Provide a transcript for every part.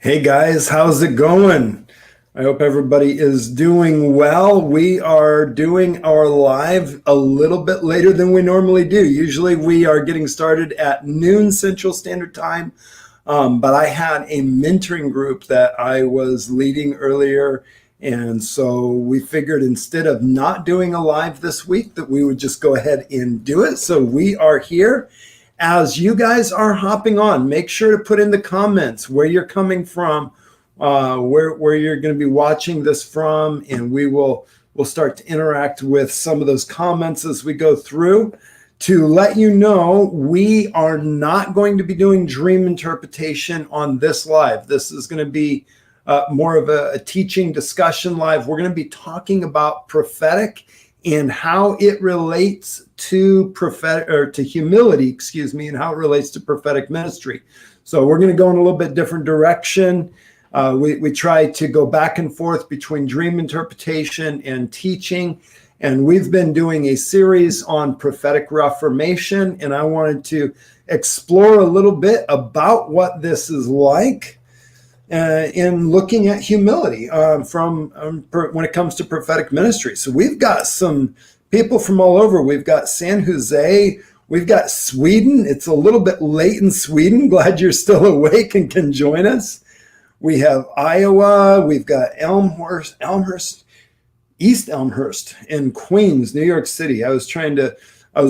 Hey guys, how's it going? I hope everybody is doing well. We are doing our live a little bit later than we normally do. Usually we are getting started at noon Central Standard Time, but I had a mentoring group that I was leading earlier. And so we figured instead of not doing a live this week, that we would just go ahead and do it. So we are here. As you guys are hopping on, make sure to put in the comments where you're coming from, where you're going to be watching this from, and we'll start to interact with some of those comments as we go through. To let you know, we are not going to be doing dream interpretation on this live. This is going to be more of a teaching discussion live. We're going to be talking about prophetic and how it relates to prophetic, or to humility, and how it relates to prophetic ministry. So we're going to go in a little bit different direction. We try to go back and forth between dream interpretation and teaching. And we've been doing a series on prophetic reformation, and I wanted to explore a little bit about what this is like in looking at humility when it comes to prophetic ministry. So we've got some people from all over. We've got San Jose. We've got Sweden. It's a little bit late in Sweden. Glad you're still awake and can join us. We have Iowa. We've got Elmhurst, East Elmhurst, and Queens, New York City. I was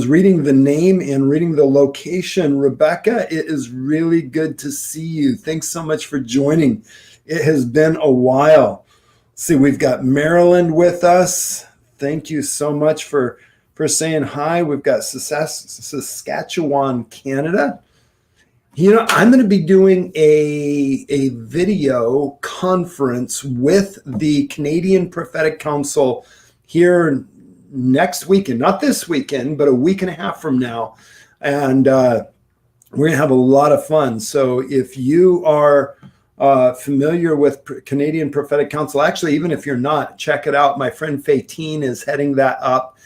reading the name and reading the location. Rebecca, it is really good to see you. Thanks so much for joining. It has been a while. See, we've got Maryland with us. Thank you so much for saying hi. We've got Saskatchewan, Canada. You know, I'm going to be doing a video conference with the Canadian Prophetic Council here next weekend, not this weekend, but a week and a half from now. And we're going to have a lot of fun. So if you are familiar with Canadian Prophetic Council, actually, even if you're not, check it out. My friend Fatine is heading that up.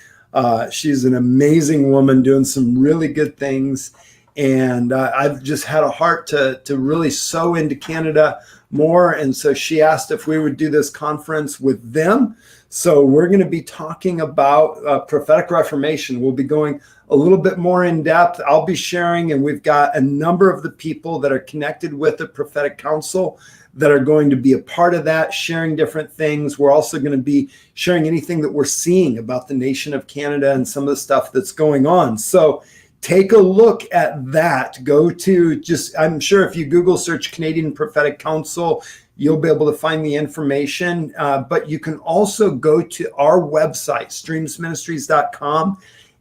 She's an amazing woman doing some really good things. And I've just had a heart to really sow into Canada more. And so she asked if we would do this conference with them. So we're going to be talking about prophetic reformation. We'll be going a little bit more in depth. I'll be sharing, and we've got a number of the people that are connected with the Prophetic Council that are going to be a part of that, sharing different things. We're also going to be sharing anything that we're seeing about the nation of Canada and some of the stuff that's going on. So take a look at that. Go to I'm sure if you Google search Canadian Prophetic Council, you'll be able to find the information. But you can also go to our website, streamsministries.com.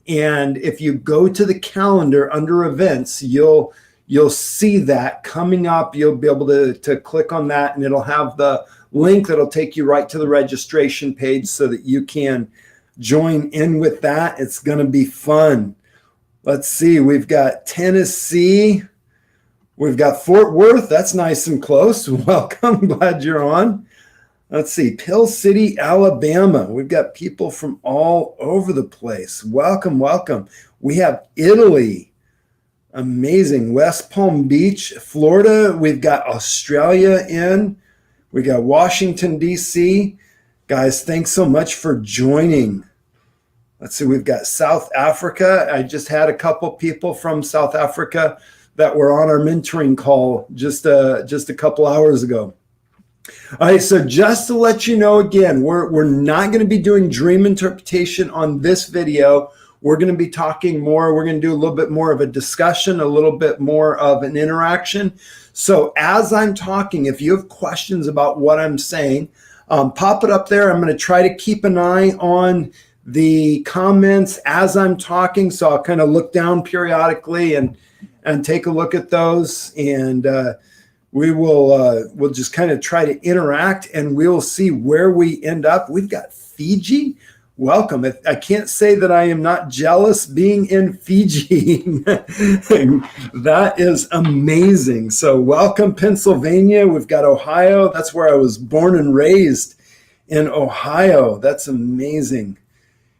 And if you go to the calendar under events, you'll see that coming up. You'll be able to click on that, and it'll have the link that'll take you right to the registration page so that you can join in with that. It's going to be fun. Let's see, we've got Tennessee. We've got Fort Worth. That's nice and close. Welcome. Glad you're on. Let's see, Pill City, Alabama. We've got people from all over the place. Welcome, welcome. We have Italy. Amazing. West Palm Beach, Florida. We've got Australia in. We got Washington, D.C. Guys, thanks so much for joining. Let's see, we've got South Africa. I just had a couple people from South Africa that were on our mentoring call just a couple hours ago. All right, so just to let you know again, we're not going to be doing dream interpretation on this video. We're going to be talking more. We're going to do a little bit more of a discussion, a little bit more of an interaction. So as I'm talking, if you have questions about what I'm saying, pop it up there. I'm going to try to keep an eye on the comments as I'm talking. So I'll kind of look down periodically and take a look at those. And we'll just kind of try to interact, and we'll see where we end up. We've got Fiji. Welcome. I can't say that I am not jealous being in Fiji. That is amazing. So welcome, Pennsylvania. We've got Ohio. That's where I was born and raised, in Ohio. That's amazing.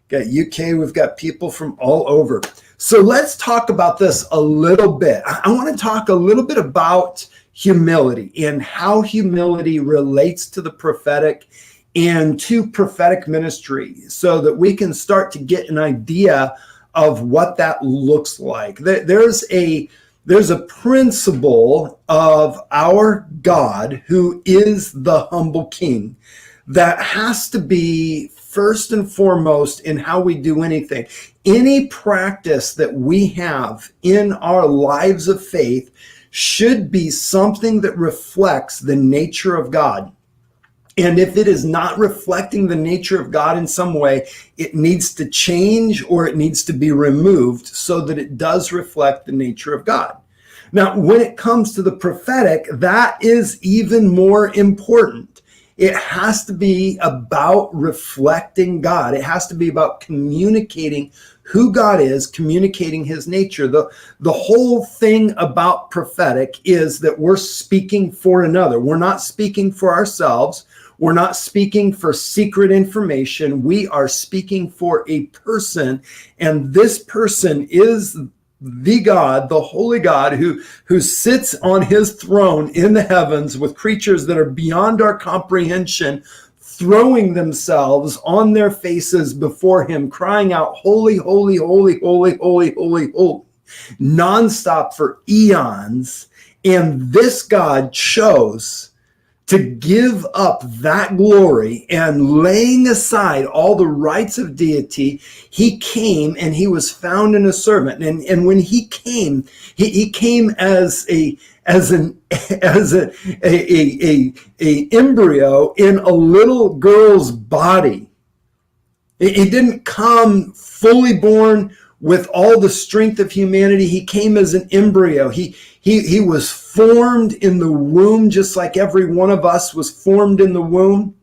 Got UK. We've got people from all over. So let's talk about this a little bit. I want to talk a little bit about humility and how humility relates to the prophetic and to prophetic ministry, so that we can start to get an idea of what that looks like. There's a principle of our God, who is the humble King, that has to be first and foremost in how we do anything. Any practice that we have in our lives of faith should be something that reflects the nature of God. And if it is not reflecting the nature of God in some way, it needs to change or it needs to be removed so that it does reflect the nature of God. Now, when it comes to the prophetic, that is even more important. It has to be about reflecting God. It has to be about communicating who God is, communicating his nature. The whole thing about prophetic is that we're speaking for another. We're not speaking for ourselves. We're not speaking for secret information. We are speaking for a person, and this person is the God, the holy God, who sits on his throne in the heavens with creatures that are beyond our comprehension, throwing themselves on their faces before him, crying out, holy, holy, holy, holy, holy, holy, holy, nonstop for eons. And this God chose to give up that glory, and laying aside all the rights of deity, he came and he was found in a servant. And when he came, he came as an embryo in a little girl's body. He didn't come fully born with all the strength of humanity. He came as an embryo. He was formed in the womb, just like every one of us was formed in the womb.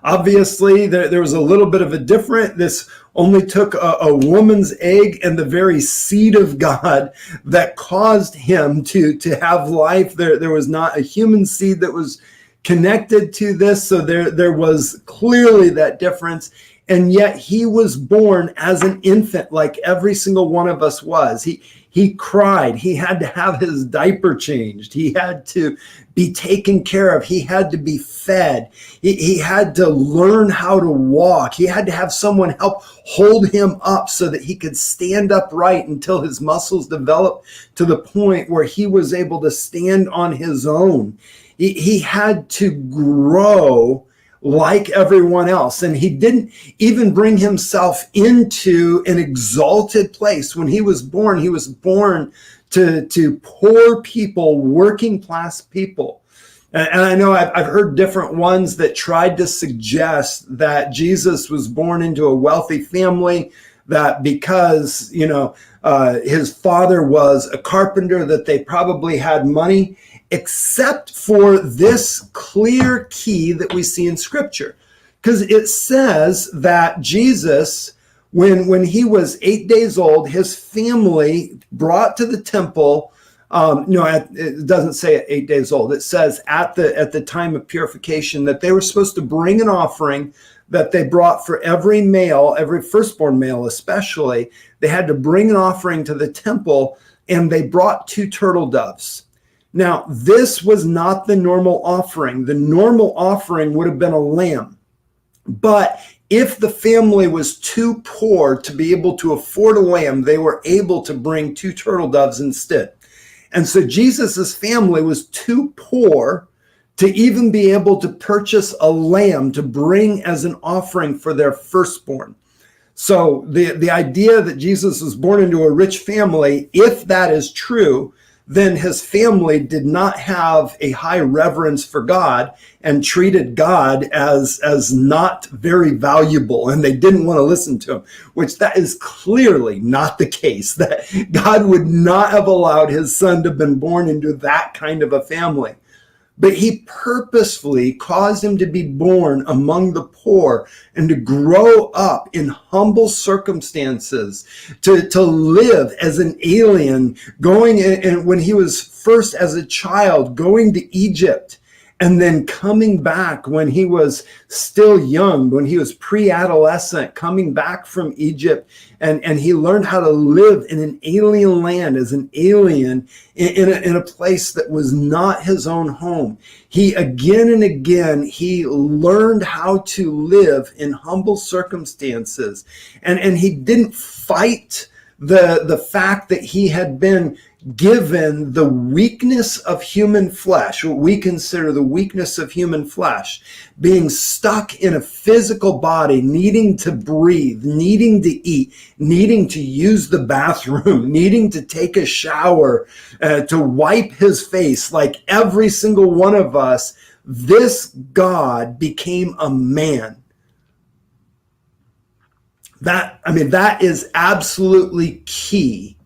Obviously, there was a little bit of a difference. This only took a woman's egg and the very seed of God that caused him to have life. There was not a human seed that was connected to this, so there was clearly that difference. And yet he was born as an infant, like every single one of us was. He cried. He had to have his diaper changed. He had to be taken care of. He had to be fed. He had to learn how to walk. He had to have someone help hold him up so that he could stand upright until his muscles developed to the point where he was able to stand on his own. He had to grow like everyone else. And he didn't even bring himself into an exalted place. When he was born to poor people, working class people. And I know I've heard different ones that tried to suggest that Jesus was born into a wealthy family, that because, his father was a carpenter, that they probably had money, except for this clear key that we see in Scripture. Because it says that Jesus, when he was 8 days old, his family brought to the temple. It doesn't say at 8 days old. It says at the time of purification that they were supposed to bring an offering that they brought for every male, every firstborn male especially. They had to bring an offering to the temple, and they brought 2 turtle doves. Now, this was not the normal offering. The normal offering would have been a lamb. But if the family was too poor to be able to afford a lamb, they were able to bring 2 turtle doves instead. And so Jesus's family was too poor to even be able to purchase a lamb to bring as an offering for their firstborn. So the idea that Jesus was born into a rich family, if that is true, then his family did not have a high reverence for God and treated God as not very valuable, and they didn't want to listen to him, which that is clearly not the case. That God would not have allowed his son to have been born into that kind of a family. But he purposefully caused him to be born among the poor and to grow up in humble circumstances, to live as an alien, going, and when he was first as a child, going to Egypt and then coming back when he was still young, when he was pre-adolescent, coming back from Egypt, and he learned how to live in an alien land as an alien in a place that was not his own home. He again and again, he learned how to live in humble circumstances, and he didn't fight the fact that he had been given the weakness of human flesh, what we consider the weakness of human flesh, being stuck in a physical body, needing to breathe, needing to eat, needing to use the bathroom, needing to take a shower, to wipe his face like every single one of us. This God became a man. That is absolutely key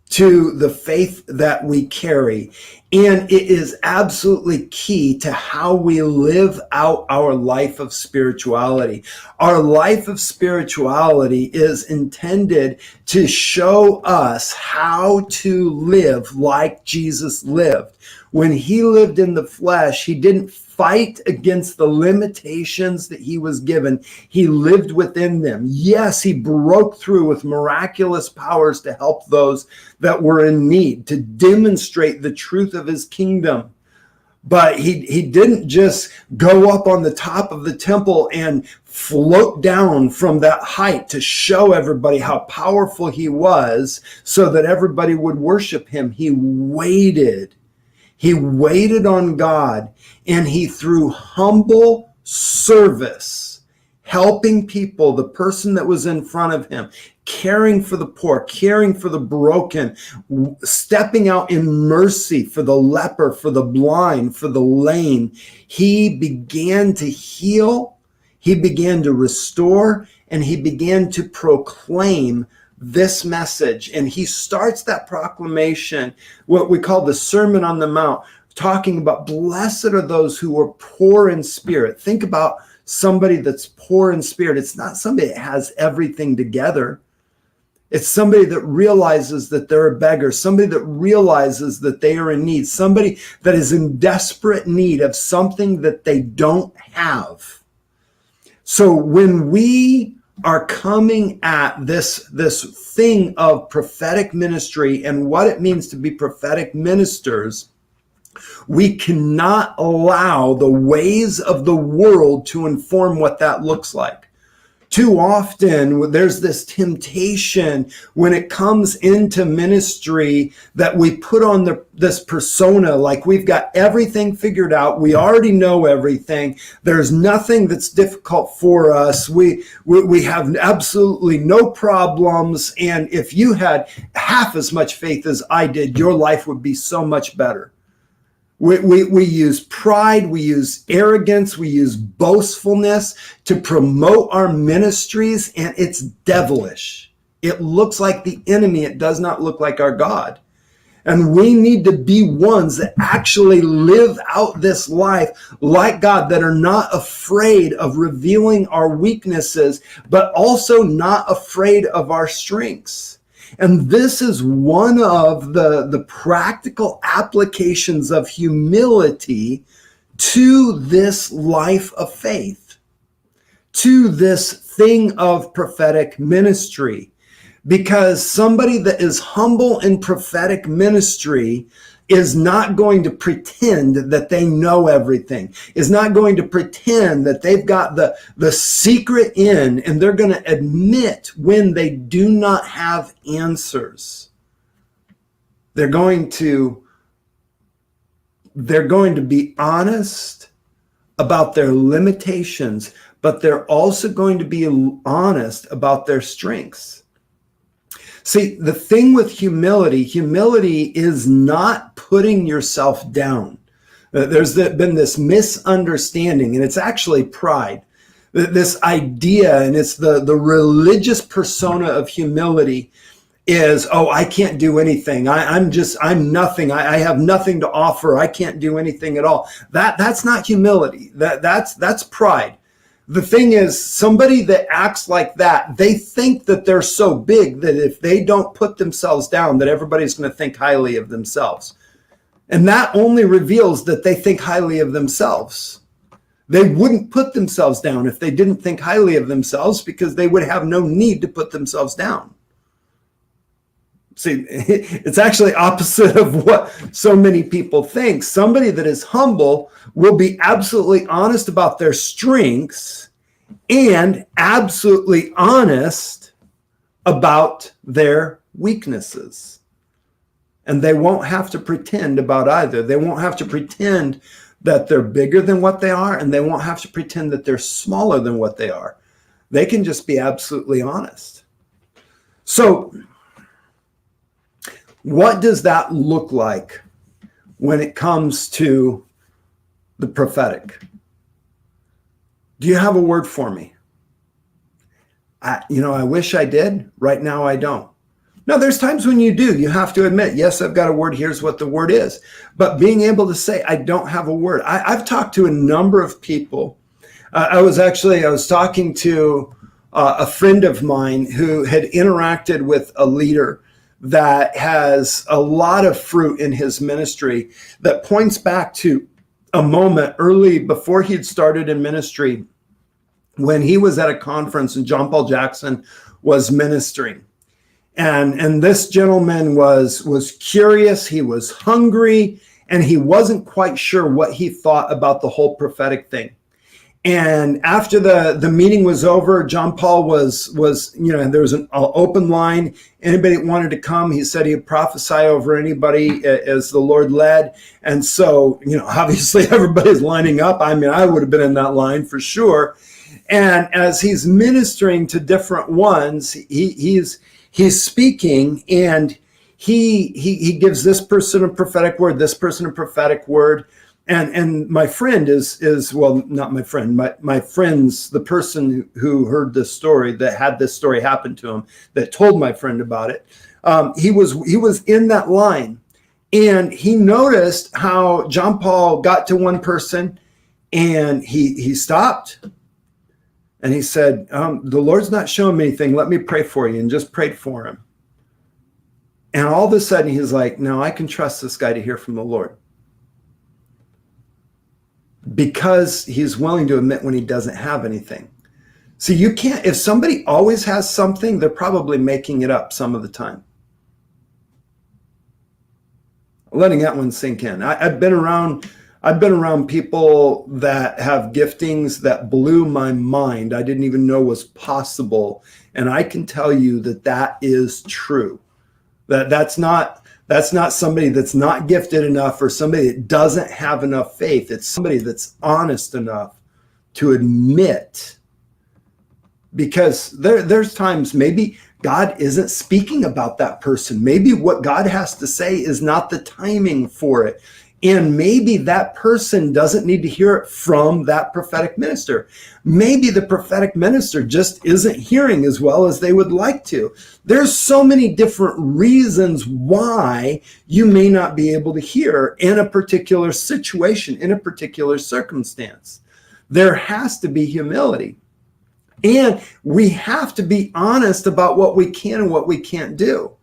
to the faith that we carry. And it is absolutely key to how we live out our life of spirituality. Our life of spirituality is intended to show us how to live like Jesus lived. When he lived in the flesh, he didn't fight against the limitations that he was given. He lived within them. Yes, he broke through with miraculous powers to help those that were in need, to demonstrate the truth of his kingdom. But he didn't just go up on the top of the temple and float down from that height to show everybody how powerful he was so that everybody would worship him. He waited. He waited on God, and he, through humble service, helping people, the person that was in front of him, caring for the poor, caring for the broken, stepping out in mercy for the leper, for the blind, for the lame, he began to heal, he began to restore, and he began to proclaim this message. And he starts that proclamation, what we call the Sermon on the Mount, talking about blessed are those who are poor in spirit. Think about somebody that's poor in spirit. It's not somebody that has everything together. It's somebody that realizes that they're a beggar, somebody that realizes that they are in need, somebody that is in desperate need of something that they don't have. So when we are coming at this thing of prophetic ministry and what it means to be prophetic ministers, we cannot allow the ways of the world to inform what that looks like. Too often, there's this temptation when it comes into ministry that we put on this persona like we've got everything figured out. We already know everything. There's nothing that's difficult for us. We have absolutely no problems. And if you had half as much faith as I did, your life would be so much better. We use pride, we use arrogance, we use boastfulness to promote our ministries, and it's devilish. It looks like the enemy. It does not look like our God. And we need to be ones that actually live out this life like God, that are not afraid of revealing our weaknesses, but also not afraid of our strengths. And this is one of the practical applications of humility to this life of faith, to this thing of prophetic ministry. Because somebody that is humble in prophetic ministry is not going to pretend that they know everything, is not going to pretend that they've got the secret in, and they're going to admit when they do not have answers. They're going to be honest about their limitations, but they're also going to be honest about their strengths. See, the thing with humility is not putting yourself down. There's been this misunderstanding, and it's actually pride. This idea, and it's the religious persona of humility is, oh, I can't do anything. I'm nothing. I have nothing to offer. I can't do anything at all. That's not humility. That's pride. The thing is, somebody that acts like that, they think that they're so big that if they don't put themselves down, that everybody's going to think highly of themselves. And that only reveals that they think highly of themselves. They wouldn't put themselves down if they didn't think highly of themselves, because they would have no need to put themselves down. See, it's actually opposite of what so many people think. Somebody that is humble will be absolutely honest about their strengths and absolutely honest about their weaknesses. And they won't have to pretend about either. They won't have to pretend that they're bigger than what they are, and they won't have to pretend that they're smaller than what they are. They can just be absolutely honest. So, what does that look like when it comes to the prophetic? Do you have a word for me? I wish I did. Right now, I don't. Now, there's times when you do. You have to admit, yes, I've got a word. Here's what the word is. But being able to say, I don't have a word. I've talked to a number of people. I was talking to a friend of mine who had interacted with a leader that has a lot of fruit in his ministry that points back to a moment early before he'd started in ministry, when he was at a conference and John Paul Jackson was ministering. And this gentleman was curious, he was hungry, and he wasn't quite sure what he thought about the whole prophetic thing. And after the meeting was over, John Paul was there was an open line. Anybody that wanted to come, he said he'd prophesy over anybody as the Lord led. And so, obviously everybody's lining up. I mean, I would have been in that line for sure. And as he's ministering to different ones, he's speaking, and he gives this person a prophetic word, this person a prophetic word. And my friend is well, not my friend, my friend's the person who heard this story, that had this story happen to him, that told my friend about it. He was in that line, and he noticed how John Paul got to one person, and he stopped, and he said, the Lord's not showing me anything. Let me pray for you, and just prayed for him. And all of a sudden he's like, no, I can trust this guy to hear from the Lord. Because he's willing to admit when he doesn't have anything. See, you can't, if somebody always has something, they're probably making it up some of the time. Letting that one sink in. I've been around people that have giftings that blew my mind. I didn't even know was possible. And I can tell you that is true. That's not somebody that's not gifted enough, or somebody that doesn't have enough faith. It's somebody that's honest enough to admit, because there's times maybe God isn't speaking about that person. Maybe what God has to say is not the timing for it. And maybe that person doesn't need to hear it from that prophetic minister. Maybe the prophetic minister just isn't hearing as well as they would like to. There's so many different reasons why you may not be able to hear in a particular situation, in a particular circumstance. There has to be humility. And we have to be honest about what we can and what we can't do.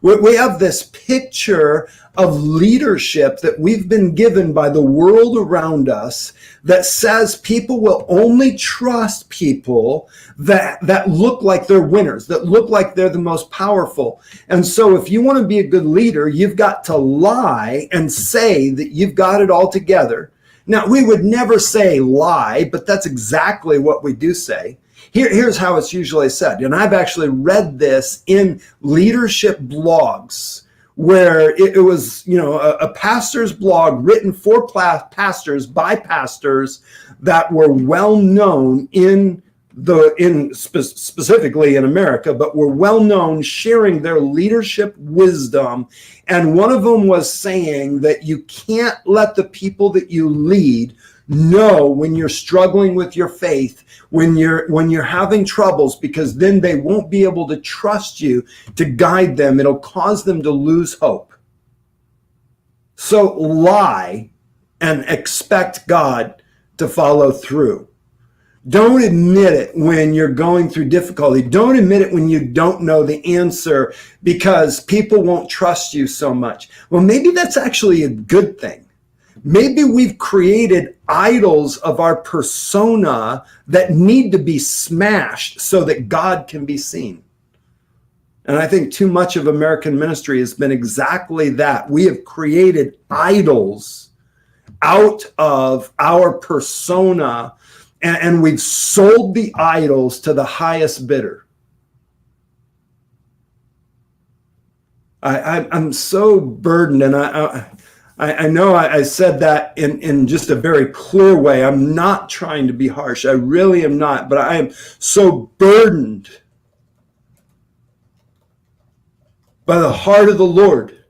We have this picture of leadership that we've been given by the world around us that says people will only trust people that look like they're winners, that look like they're the most powerful. And so if you want to be a good leader, you've got to lie and say that you've got it all together. Now, we would never say lie, but that's exactly what we do say. Here's how it's usually said, and I've actually read this in leadership blogs, where it was, a pastor's blog written for pastors by pastors that were well known specifically in America, but were well known sharing their leadership wisdom. And one of them was saying that you can't let the people that you lead know when you're struggling with your faith, when you're having troubles, because then they won't be able to trust you to guide them. It'll cause them to lose hope. So lie and expect God to follow through. Don't admit it when you're going through difficulty. Don't admit it when you don't know the answer because people won't trust you so much. Well, maybe that's actually a good thing. Maybe we've created idols of our persona that need to be smashed so that God can be seen. And I think too much of American ministry has been exactly that. We have created idols out of our persona, and we've sold the idols to the highest bidder. I'm so burdened, and I know I said that in just a very clear way. I'm not trying to be harsh. I really am not, but I am so burdened by the heart of the Lord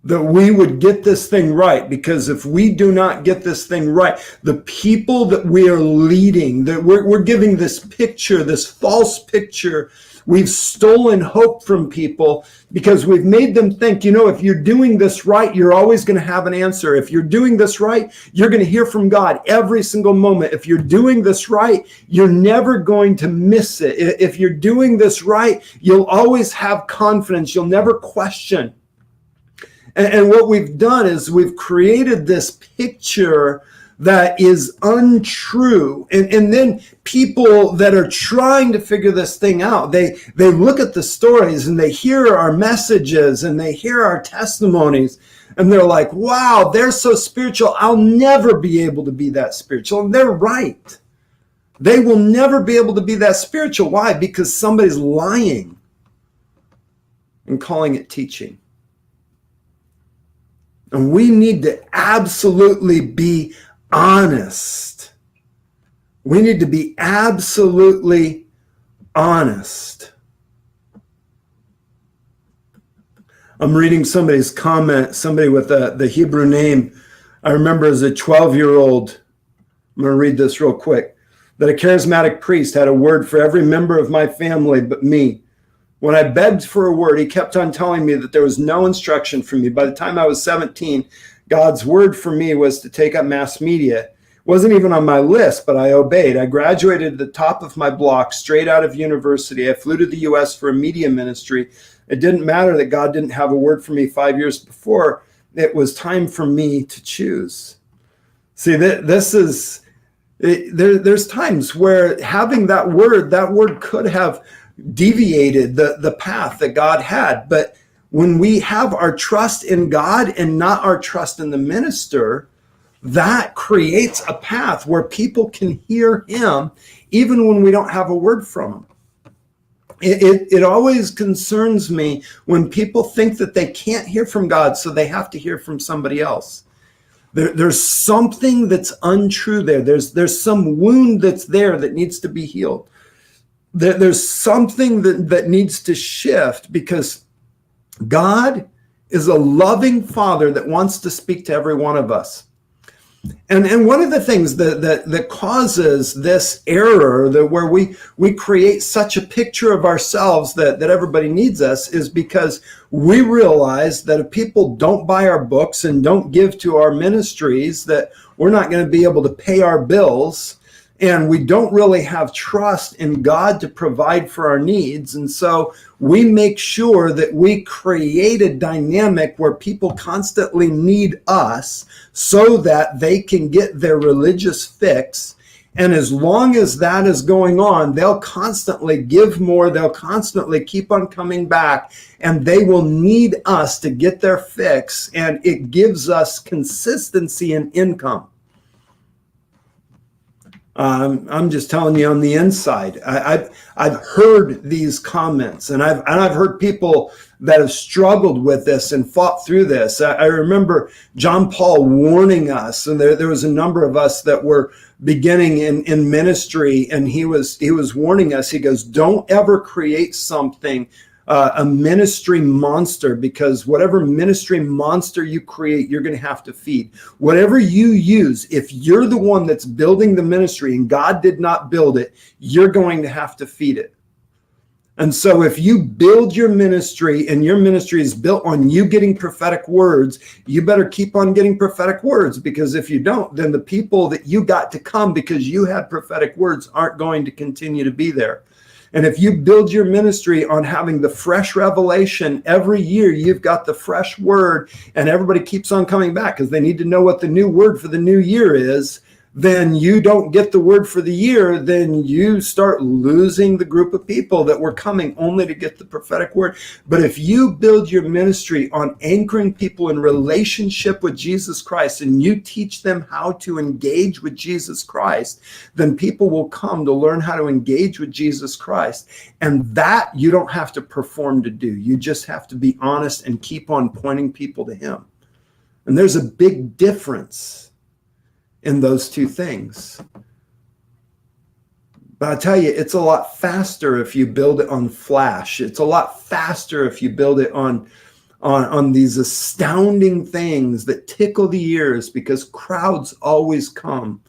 that we would get this thing right, because if we do not get this thing right, the people that we are leading, that we're giving this picture, this false picture, we've stolen hope from people because we've made them think, if you're doing this right, you're always going to have an answer. If you're doing this right, you're going to hear from God every single moment. If you're doing this right, you're never going to miss it. If you're doing this right, you'll always have confidence. You'll never question. And what we've done is we've created this picture that is untrue. And then people that are trying to figure this thing out, they look at the stories and they hear our messages and they hear our testimonies and they're like, wow, they're so spiritual. I'll never be able to be that spiritual. And they're right. They will never be able to be that spiritual. Why? Because somebody's lying and calling it teaching. And we need to absolutely be honest. We need to be absolutely honest. I'm reading somebody's comment, somebody with the Hebrew name. I remember as a 12-year-old, I'm going to read this real quick, that a charismatic priest had a word for every member of my family but me. When I begged for a word, he kept on telling me that there was no instruction for me. By the time I was 17, God's word for me was to take up mass media. It wasn't even on my list, but I obeyed. I graduated at the top of my block, straight out of university. I flew to the U.S. for a media ministry. It didn't matter that God didn't have a word for me 5 years before. It was time for me to choose. See, there's times where having that word could have deviated the path that God had. But when we have our trust in God and not our trust in the minister, that creates a path where people can hear him even when we don't have a word from him. It always concerns me when people think that they can't hear from God, so they have to hear from somebody else. There's something that's untrue there. There's some wound that's there that needs to be healed. There's something that needs to shift, because God is a loving Father that wants to speak to every one of us. And one of the things that causes this error, where we create such a picture of ourselves that everybody needs us, is because we realize that if people don't buy our books and don't give to our ministries, that we're not going to be able to pay our bills. And we don't really have trust in God to provide for our needs. And so we make sure that we create a dynamic where people constantly need us so that they can get their religious fix. And as long as that is going on, they'll constantly give more. They'll constantly keep on coming back, and they will need us to get their fix. And it gives us consistency in income. I'm just telling you on the inside. I've heard these comments, and I've heard people that have struggled with this and fought through this. I remember John Paul warning us, and there was a number of us that were beginning in ministry, and he was warning us. He goes, "Don't ever create something, a ministry monster, because whatever ministry monster you create, you're going to have to feed. Whatever you use, if you're the one that's building the ministry and God did not build it, you're going to have to feed it." And so if you build your ministry and your ministry is built on you getting prophetic words, you better keep on getting prophetic words, because if you don't, then the people that you got to come because you had prophetic words aren't going to continue to be there. And if you build your ministry on having the fresh revelation every year, you've got the fresh word, and everybody keeps on coming back because they need to know what the new word for the new year is, then you don't get the word for the year, then you start losing the group of people that were coming only to get the prophetic word. But if you build your ministry on anchoring people in relationship with Jesus Christ, and you teach them how to engage with Jesus Christ, then people will come to learn how to engage with Jesus Christ. And that you don't have to perform to do. You just have to be honest and keep on pointing people to him. And there's a big difference in those two things. But I tell you, it's a lot faster if you build it on flash. It's a lot faster if you build it on these astounding things that tickle the ears, because crowds always come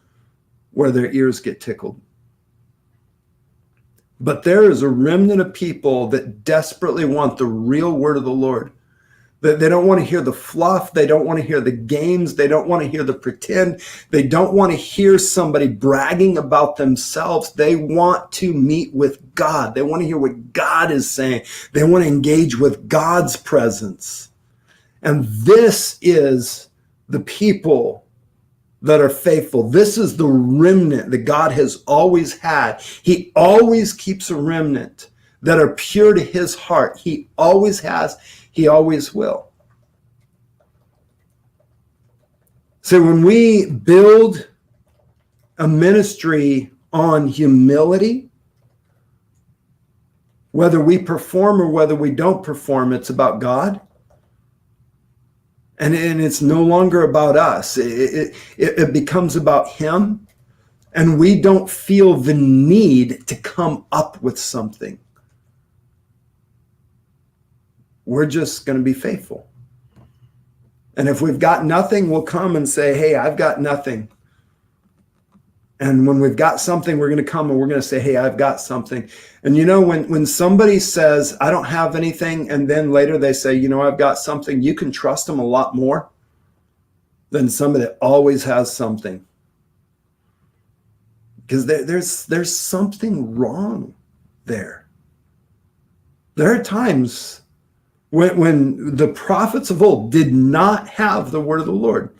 where their ears get tickled. But there is a remnant of people that desperately want the real word of the Lord. They don't want to hear the fluff. They don't want to hear the games. They don't want to hear the pretend. They don't want to hear somebody bragging about themselves. They want to meet with God. They want to hear what God is saying. They want to engage with God's presence. And this is the people that are faithful. This is the remnant that God has always had. He always keeps a remnant that are pure to his heart. He always has. He always will. So when we build a ministry on humility, whether we perform or whether we don't perform, it's about God. And it's no longer about us. It becomes about him. And we don't feel the need to come up with something. We're just going to be faithful. And if we've got nothing, we'll come and say, hey, I've got nothing. And when we've got something, we're going to come and we're going to say, hey, I've got something. And you know, when somebody says, I don't have anything, and then later they say, you know, I've got something, you can trust them a lot more than somebody that always has something. Because there's something wrong there. There are times when the prophets of old did not have the word of the Lord.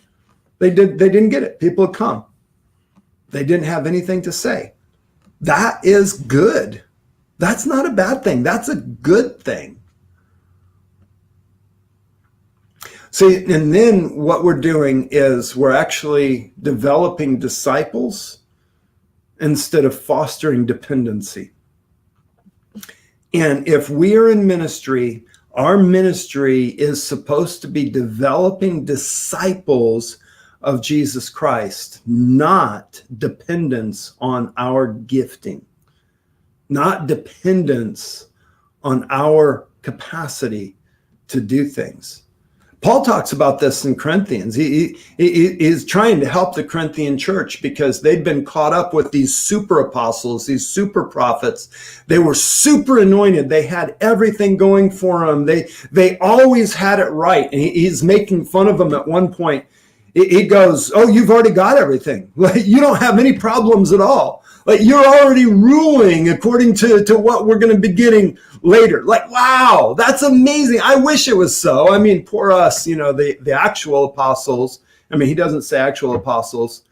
They didn't get it. People had come. They didn't have anything to say. That is good. That's not a bad thing. That's a good thing. See, and then what we're doing is we're actually developing disciples instead of fostering dependency. And if we are in ministry, our ministry is supposed to be developing disciples of Jesus Christ, not dependence on our gifting, not dependence on our capacity to do things. Paul talks about this in Corinthians. He is trying to help the Corinthian church because they'd been caught up with these super apostles, these super prophets. They were super anointed. They had everything going for them. They always had it right. And he's making fun of them at one point. He goes, oh, you've already got everything. Like, you don't have any problems at all. Like, you're already ruling according to what we're going to be getting later. Like, wow, that's amazing. I wish it was so. I mean, poor us, you know, the actual apostles. I mean, he doesn't say actual apostles.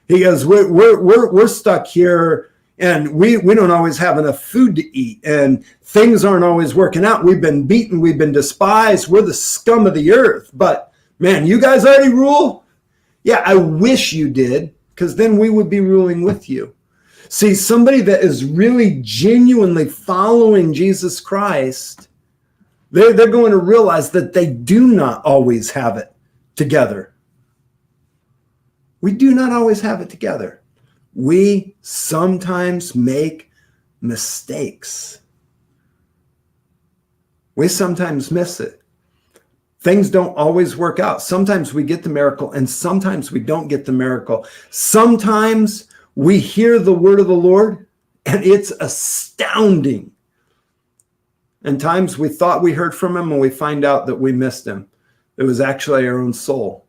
He goes, we're stuck here, and we don't always have enough food to eat, and things aren't always working out. We've been beaten. We've been despised. We're the scum of the earth. But man, you guys already rule? Yeah, I wish you did, because then we would be ruling with you. See, somebody that is really genuinely following Jesus Christ, they're going to realize that they do not always have it together. We do not always have it together. We sometimes make mistakes. We sometimes miss it. Things don't always work out. Sometimes we get the miracle, and sometimes we don't get the miracle. Sometimes we hear the word of the Lord, and it's astounding. And times we thought we heard from him and we find out that we missed him. It was actually our own soul.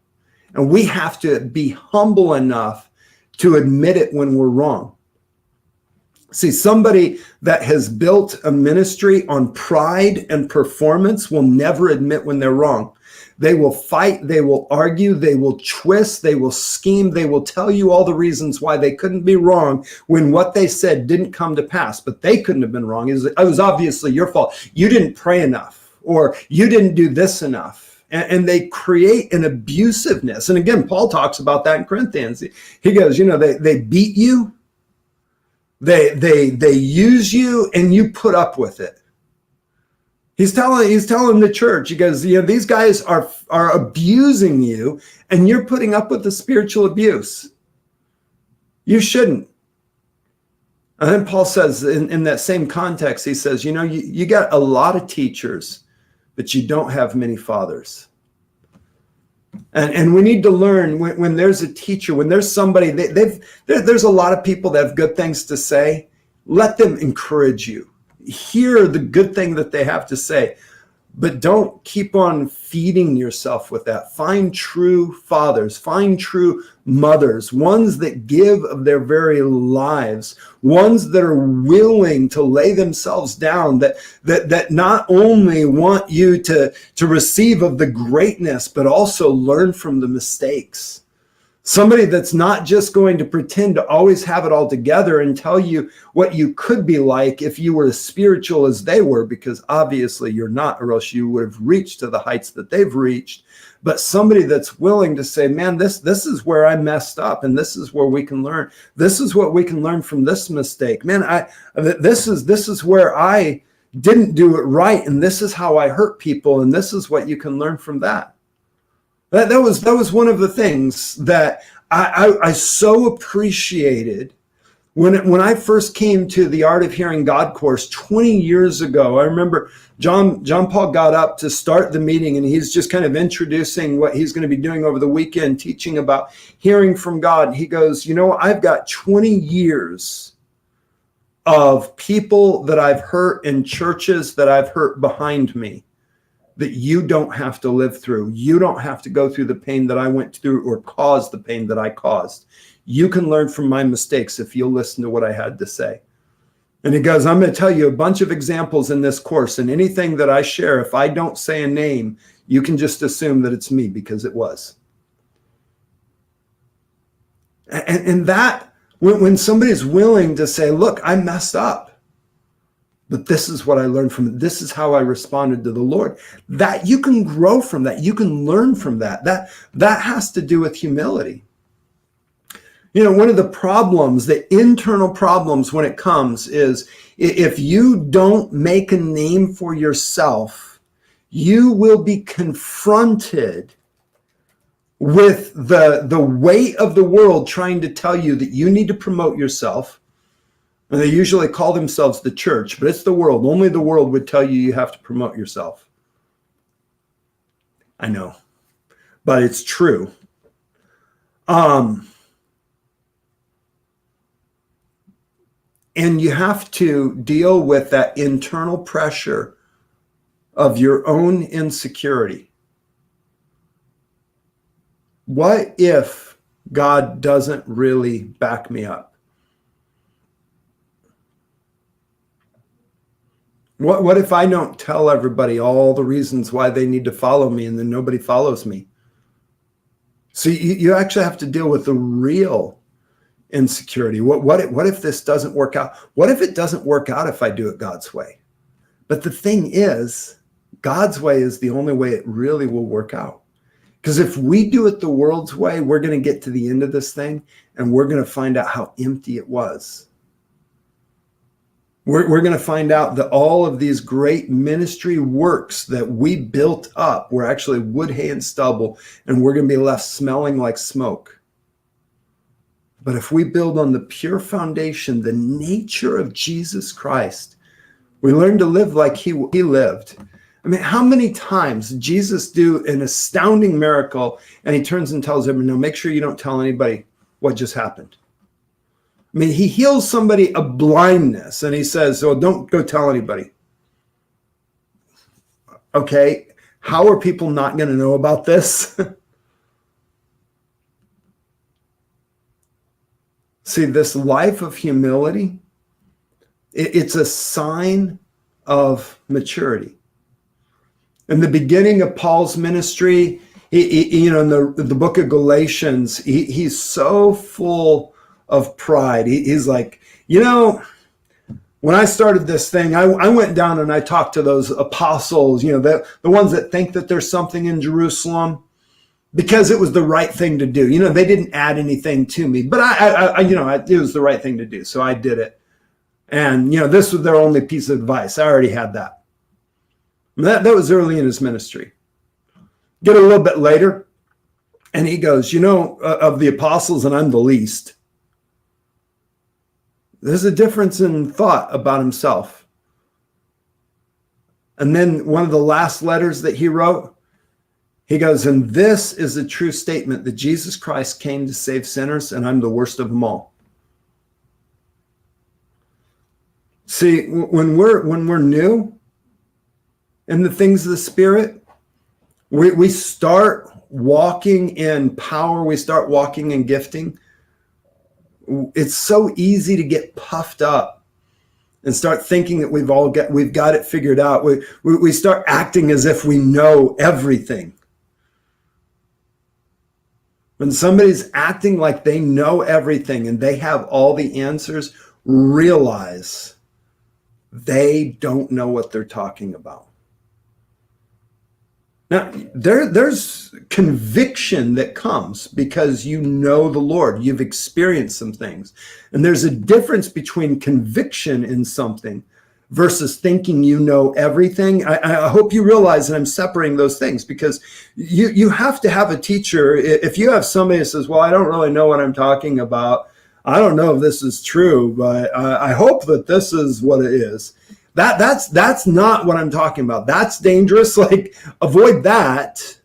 And we have to be humble enough to admit it when we're wrong. See, somebody that has built a ministry on pride and performance will never admit when they're wrong. They will fight, they will argue, they will twist, they will scheme, they will tell you all the reasons why they couldn't be wrong when what they said didn't come to pass. But they couldn't have been wrong. It was obviously your fault. You didn't pray enough, or you didn't do this enough. And they create an abusiveness. And again, Paul talks about that in Corinthians. He goes, they beat you, they use you, and you put up with it. He's telling the church, he goes, these guys are abusing you, and you're putting up with the spiritual abuse. You shouldn't. And then Paul says in that same context, he says, you got a lot of teachers, but you don't have many fathers. And we need to learn when there's a teacher, when there's somebody, there's a lot of people that have good things to say. Let them encourage you. Hear the good thing that they have to say, but don't keep on feeding yourself with that. Find true fathers, find true mothers, ones that give of their very lives, ones that are willing to lay themselves down, that not only want you to receive of the greatness, but also learn from the mistakes. Somebody that's not just going to pretend to always have it all together and tell you what you could be like if you were as spiritual as they were, because obviously you're not, or else you would have reached to the heights that they've reached. But somebody that's willing to say, man, this is where I messed up, and this is where we can learn. This is what we can learn from this mistake. Man, this is where I didn't do it right, and this is how I hurt people, and this is what you can learn from that. That was one of the things that I so appreciated when I first came to the Art of Hearing God course 20 years ago. I remember John Paul got up to start the meeting, and he's just kind of introducing what he's going to be doing over the weekend, teaching about hearing from God. He goes, I've got 20 years of people that I've hurt in churches that I've hurt behind me, that you don't have to live through. You don't have to go through the pain that I went through or cause the pain that I caused. You can learn from my mistakes if you'll listen to what I had to say. And he goes, I'm going to tell you a bunch of examples in this course, and anything that I share, if I don't say a name, you can just assume that it's me, because it was. And that, when somebody's willing to say, look, I messed up, but this is what I learned from it. This is how I responded to the Lord. That you can grow from that. You can learn from that. That has to do with humility. One of the problems, the internal problems when it comes, is if you don't make a name for yourself, you will be confronted with the weight of the world trying to tell you that you need to promote yourself. And they usually call themselves the church, but it's the world. Only the world would tell you have to promote yourself. I know, but it's true. And you have to deal with that internal pressure of your own insecurity. What if God doesn't really back me up? What if I don't tell everybody all the reasons why they need to follow me, and then nobody follows me? So you actually have to deal with the real insecurity. What if this doesn't work out? What if it doesn't work out if I do it God's way? But the thing is, God's way is the only way it really will work out. Because if we do it the world's way, we're going to get to the end of this thing, and we're going to find out how empty it was. We're going to find out that all of these great ministry works that we built up were actually wood, hay, and stubble, and we're going to be left smelling like smoke. But if we build on the pure foundation, the nature of Jesus Christ, we learn to live like he lived. I mean, how many times did Jesus do an astounding miracle, and he turns and tells everyone, no, make sure you don't tell anybody what just happened? I mean, he heals somebody of blindness, and he says, oh, don't go tell anybody. Okay, how are people not going to know about this? See, this life of humility, it's a sign of maturity. In the beginning of Paul's ministry, in the book of Galatians, he's so full of pride. He's like, when I started this thing, I went down and I talked to those apostles, the ones that think that there's something in Jerusalem, because it was the right thing to do. They didn't add anything to me, but it was the right thing to do. So I did it. And, this was their only piece of advice. I already had that. That was early in his ministry. Get a little bit later, and he goes, of the apostles, and I'm the least. There's a difference in thought about himself. And then one of the last letters that he wrote, he goes, and this is a true statement that Jesus Christ came to save sinners, and I'm the worst of them all. See, when we're new in the things of the Spirit, we start walking in power. We start walking in gifting. It's so easy to get puffed up and start thinking that we've got it figured out. We start acting as if we know everything. When somebody's acting like they know everything and they have all the answers, realize they don't know what they're talking about. Now, there's conviction that comes because you know the Lord. You've experienced some things. And there's a difference between conviction in something versus thinking you know everything. I hope you realize that I'm separating those things, because you have to have a teacher. If you have somebody that says, well, I don't really know what I'm talking about, I don't know if this is true, but I hope that this is what it is. That's not what I'm talking about. That's dangerous. Like, avoid that.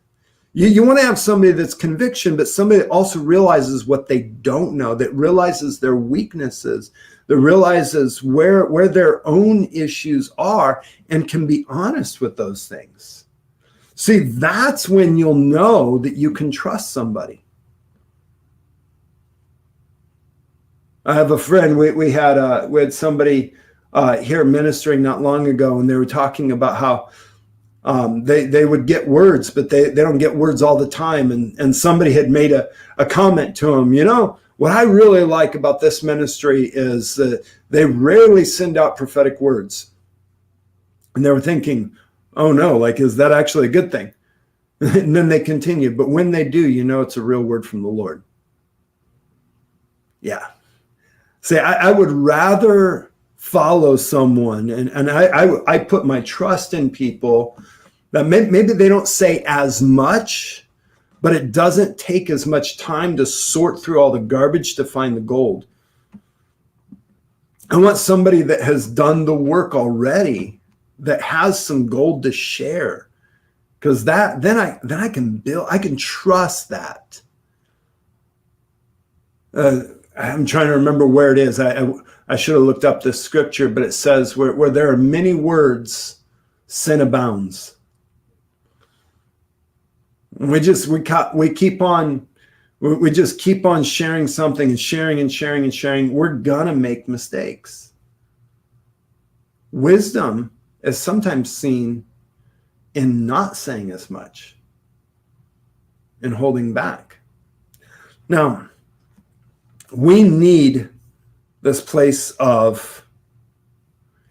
You want to have somebody that's conviction, but somebody that also realizes what they don't know, that realizes their weaknesses, that realizes where their own issues are and can be honest with those things. See, that's when you'll know that you can trust somebody. I have a friend, we had somebody here ministering not long ago, and they were talking about how they would get words, but they don't get words all the time. And somebody had made a comment to him, what I really like about this ministry is they rarely send out prophetic words. And they were thinking, oh no, like, is that actually a good thing? And then they continued, but when they do, it's a real word from the Lord. Yeah. See, I would rather follow someone, and I put my trust in people that maybe they don't say as much, but it doesn't take as much time to sort through all the garbage to find the gold. I want somebody that has done the work already, that has some gold to share, because then I can build. I can trust that. I'm trying to remember where it is. I should have looked up this scripture, but it says where there are many words, sin abounds. We just keep on sharing something and sharing and sharing and sharing. We're gonna make mistakes. Wisdom is sometimes seen in not saying as much and holding back. Now, we need this place of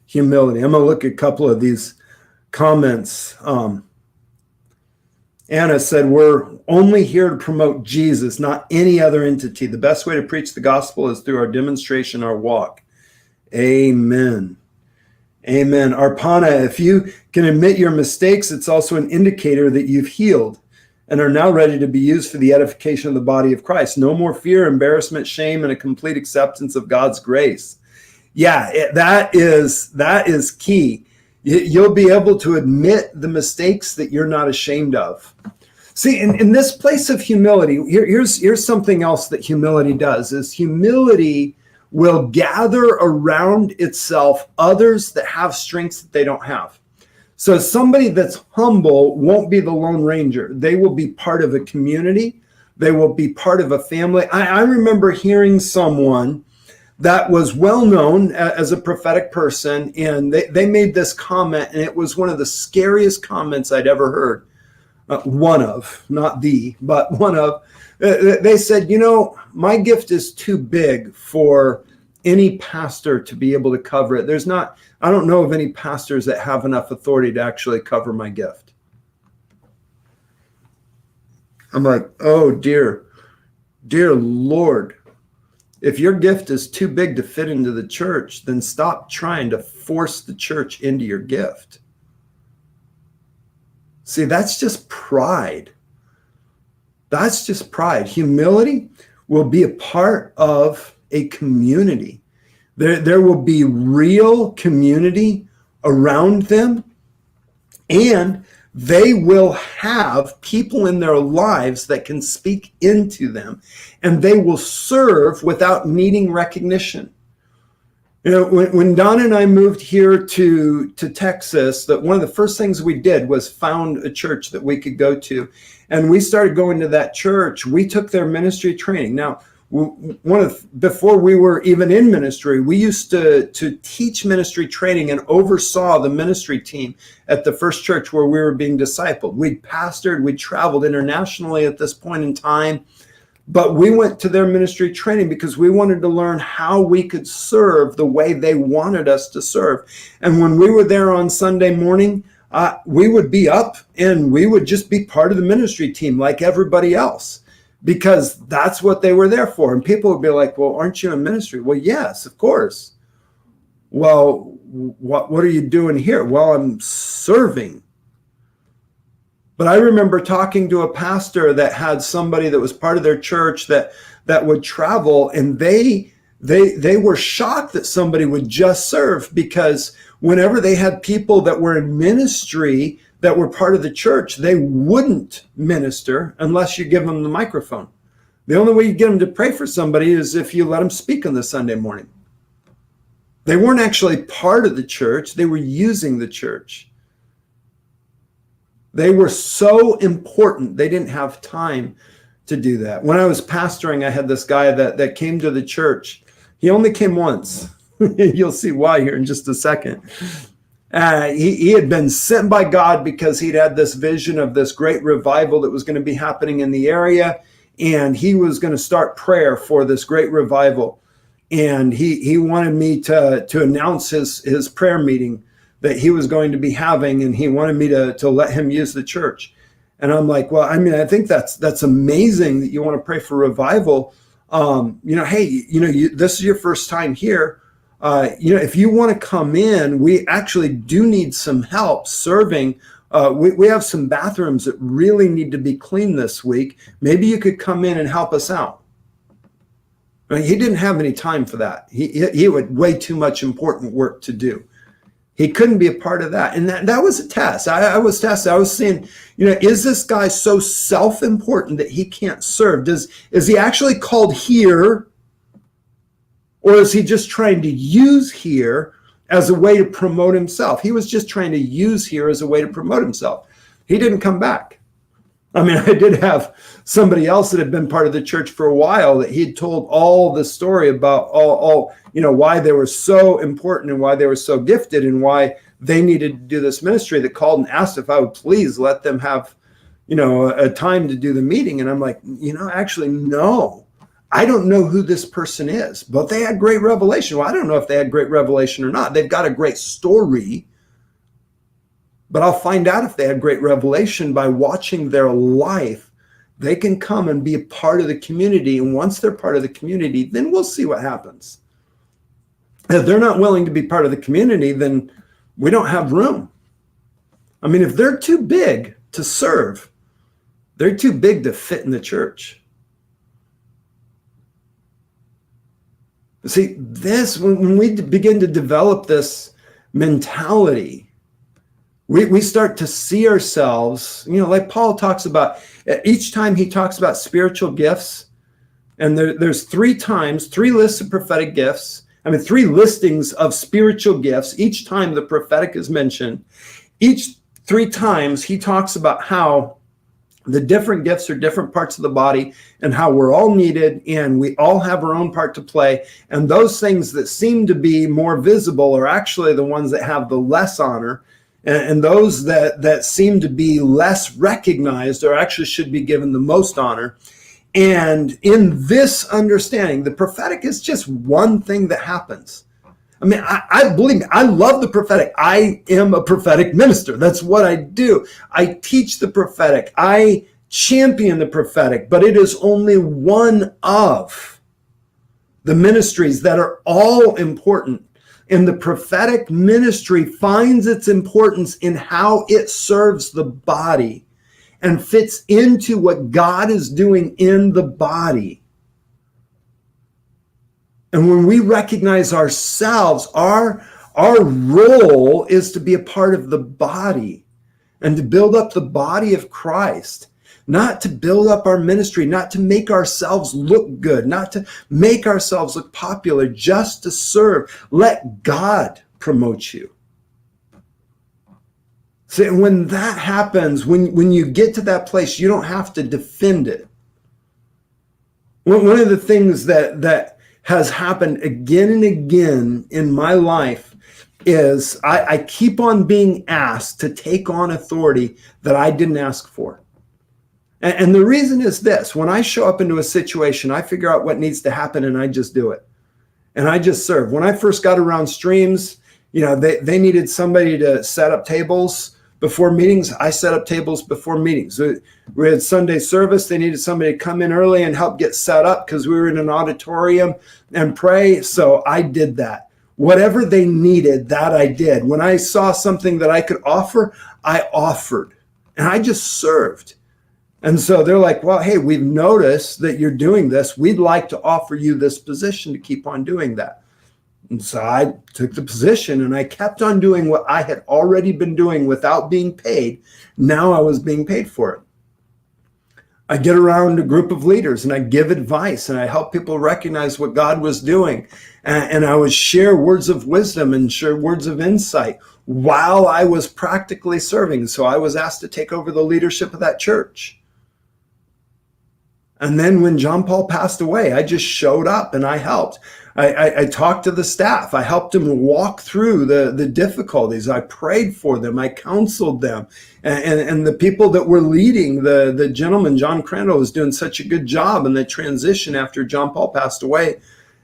humility. I'm going to look at a couple of these comments. Anna said, we're only here to promote Jesus, not any other entity. The best way to preach the gospel is through our demonstration, our walk. Amen. Amen. Arpana, if you can admit your mistakes, it's also an indicator that you've healed and are now ready to be used for the edification of the body of Christ. No more fear, embarrassment, shame, and a complete acceptance of God's grace. Yeah, that is key. You'll be able to admit the mistakes that you're not ashamed of. See, in this place of humility, here's something else that humility does, is humility will gather around itself others that have strengths that they don't have. So somebody that's humble won't be the Lone Ranger. They will be part of a community. They will be part of a family. I remember hearing someone that was well known as a prophetic person, and they made this comment, and it was one of the scariest comments I'd ever heard. One of, not the, but one of. They said, my gift is too big for any pastor to be able to cover it. I don't know of any pastors that have enough authority to actually cover my gift. I'm like, oh, dear Lord. If your gift is too big to fit into the church, then stop trying to force the church into your gift. See, that's just pride. That's just pride. Humility will be a part of a community. There will be real community around them, and they will have people in their lives that can speak into them, and they will serve without needing recognition. When Don and I moved here to Texas, that one of the first things we did was found a church that we could go to. And we started going to that church. We took their ministry training. Now, before we were even in ministry, we used to teach ministry training and oversaw the ministry team at the first church where we were being discipled. We'd pastored, we traveled internationally at this point in time. But we went to their ministry training because we wanted to learn how we could serve the way they wanted us to serve. And when we were there on Sunday morning, we would be up and we would just be part of the ministry team like everybody else, because that's what they were there for. And people would be like, well, aren't you in ministry? Well, yes, of course. Well, what are you doing here? Well, I'm serving. But I remember talking to a pastor that had somebody that was part of their church that would travel, and they were shocked that somebody would just serve, because whenever they had people that were in ministry that were part of the church, they wouldn't minister unless you give them the microphone. The only way you get them to pray for somebody is if you let them speak on the Sunday morning. They weren't actually part of the church. They were using the church. They were so important, they didn't have time to do that. When I was pastoring, I had this guy that came to the church. He only came once. You'll see why here in just a second. He had been sent by God because he'd had this vision of this great revival that was going to be happening in the area, and he was going to start prayer for this great revival. And he wanted me to announce his prayer meeting that he was going to be having, and he wanted me to let him use the church. And I'm like, well, I mean, I think that's amazing that you want to pray for revival. Hey, this is your first time here. If you want to come in, we actually do need some help serving. We have some bathrooms that really need to be cleaned this week. Maybe you could come in and help us out. I mean, he didn't have any time for that. He had way too much important work to do. He couldn't be a part of that. And that was a test. I was tested. I was saying, is this guy so self-important that he can't serve? Is he actually called here? Or is he just trying to use here as a way to promote himself? He was just trying to use here as a way to promote himself. He didn't come back. I mean, I did have somebody else that had been part of the church for a while that he'd told all the story about all why they were so important and why they were so gifted and why they needed to do this ministry, that called and asked if I would please let them have, a time to do the meeting. And I'm like, actually, no, I don't know who this person is, but they had great revelation. Well, I don't know if they had great revelation or not. They've got a great story. But I'll find out if they had great revelation by watching their life. They can come and be a part of the community. And once they're part of the community, then we'll see what happens. If they're not willing to be part of the community, then we don't have room. I mean, if they're too big to serve, they're too big to fit in the church. See, when we begin to develop this mentality, we start to see ourselves, like Paul talks about, each time he talks about spiritual gifts, and there's three lists of prophetic gifts. I mean, three listings of spiritual gifts. Each time the prophetic is mentioned, each 3 times he talks about how the different gifts are different parts of the body and how we're all needed and we all have our own part to play. And those things that seem to be more visible are actually the ones that have the less honor. And those that seem to be less recognized are actually should be given the most honor. And in this understanding, the prophetic is just one thing that happens. I mean, I believe me, I love the prophetic. I am a prophetic minister. That's what I do. I teach the prophetic. I champion the prophetic, but it is only one of the ministries that are all important. And the prophetic ministry finds its importance in how it serves the body and fits into what God is doing in the body. And when we recognize ourselves, our role is to be a part of the body and to build up the body of Christ, not to build up our ministry, not to make ourselves look good, not to make ourselves look popular, just to serve. Let God promote you. So when that happens, when you get to that place, you don't have to defend it. One of the things that has happened again and again in my life is I keep on being asked to take on authority that I didn't ask for. And the reason is this: when I show up into a situation, I figure out what needs to happen and I just do it. And I just serve. When I first got around streams, they needed somebody to set up tables before meetings. I set up tables before meetings. We had Sunday service. They needed somebody to come in early and help get set up because we were in an auditorium and pray. So I did that. Whatever they needed, that I did. When I saw something that I could offer, I offered. And I just served. And so they're like, well, hey, we've noticed that you're doing this. We'd like to offer you this position to keep on doing that. And so I took the position and I kept on doing what I had already been doing without being paid. Now I was being paid for it. I get around a group of leaders and I give advice and I help people recognize what God was doing. And I would share words of wisdom and share words of insight while I was practically serving. So I was asked to take over the leadership of that church. And then when John Paul passed away, I just showed up and I helped. I talked to the staff. I helped them walk through the difficulties. I prayed for them. I counseled them. And the people that were leading, the gentleman, John Crandall, was doing such a good job in the transition after John Paul passed away.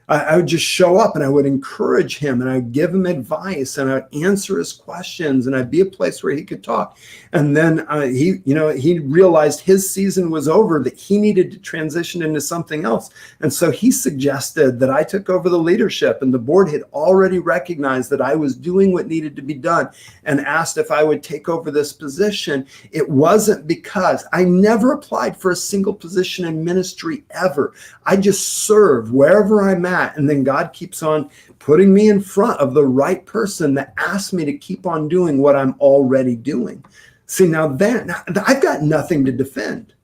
I would just show up and I would encourage him and I'd give him advice and I'd answer his questions and I'd be a place where he could talk. And then he realized his season was over, that he needed to transition into something else. And so he suggested that I took over the leadership, and the board had already recognized that I was doing what needed to be done and asked if I would take over this position. It wasn't because I never applied for a single position in ministry ever. I just serve wherever I'm at. And then God keeps on putting me in front of the right person that asks me to keep on doing what I'm already doing. See, now I've got nothing to defend.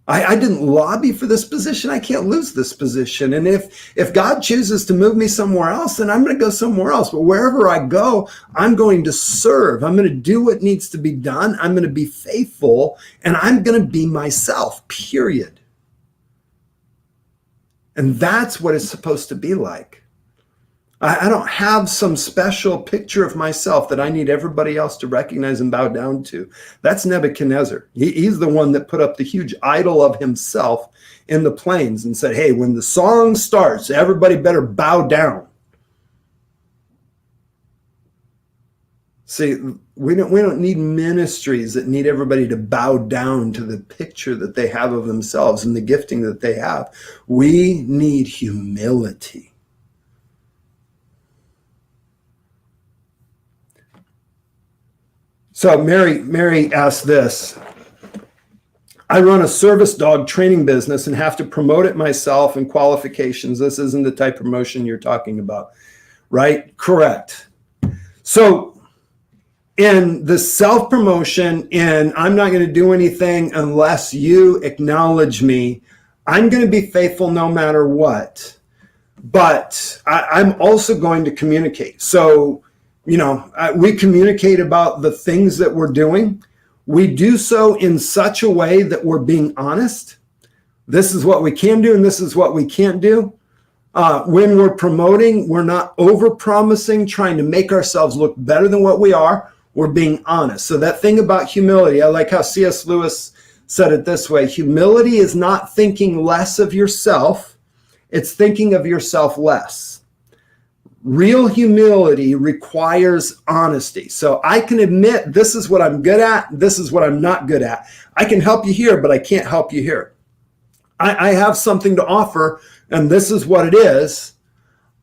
I didn't lobby for this position. I can't lose this position. And if God chooses to move me somewhere else, then I'm going to go somewhere else. But wherever I go, I'm going to serve. I'm going to do what needs to be done. I'm going to be faithful, and I'm going to be myself, period. And that's what it's supposed to be like. I don't have some special picture of myself that I need everybody else to recognize and bow down to. That's Nebuchadnezzar. He's the one that put up the huge idol of himself in the plains and said, hey, when the song starts, everybody better bow down. See, we don't need ministries that need everybody to bow down to the picture that they have of themselves and the gifting that they have. We need humility. So Mary asked this: I run a service dog training business and have to promote it myself and qualifications. This isn't the type of promotion you're talking about, right? Correct. So in the self-promotion, and I'm not going to do anything unless you acknowledge me, I'm going to be faithful no matter what. But I'm also going to communicate. So, we communicate about the things that we're doing. We do so in such a way that we're being honest. This is what we can do and this is what we can't do. When we're promoting, we're not over-promising, trying to make ourselves look better than what we are. We're being honest. So that thing about humility, I like how C.S. Lewis said it this way: humility is not thinking less of yourself, it's thinking of yourself less. Real humility requires honesty. So I can admit this is what I'm good at, this is what I'm not good at. I can help you here, but I can't help you here. I have something to offer, and this is what it is.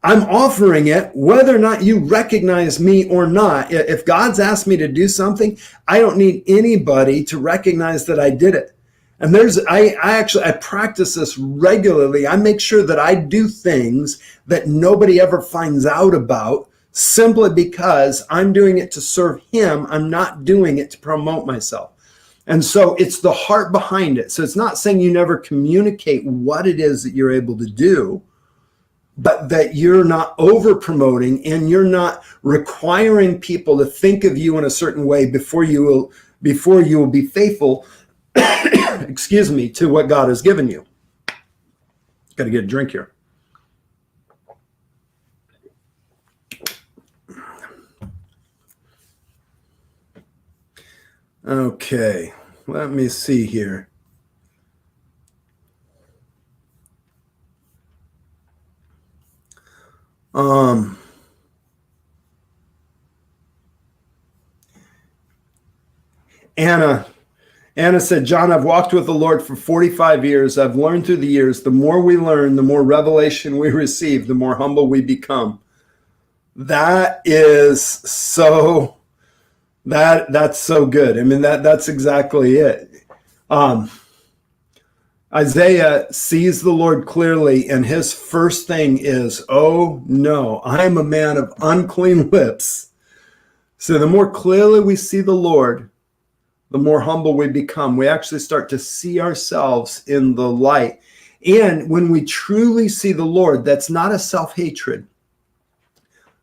I'm offering it whether or not you recognize me or not. If God's asked me to do something, I don't need anybody to recognize that I did it. And I practice this regularly. I make sure that I do things that nobody ever finds out about, simply because I'm doing it to serve Him. I'm not doing it to promote myself. And so it's the heart behind it. So it's not saying you never communicate what it is that you're able to do, but that you're not over promoting and you're not requiring people to think of you in a certain way before you will be faithful, excuse me, to what God has given you. Got to get a drink here. Okay, let me see here. Anna said, John, I've walked with the Lord for 45 years. I've learned through the years, the more we learn, the more revelation we receive, the more humble we become. That is so, that's so good. I mean, that's exactly it. Isaiah sees the Lord clearly, and his first thing is, oh no, I am a man of unclean lips. So the more clearly we see the Lord, the more humble we become. We actually start to see ourselves in the light. And when we truly see the Lord, that's not a self-hatred.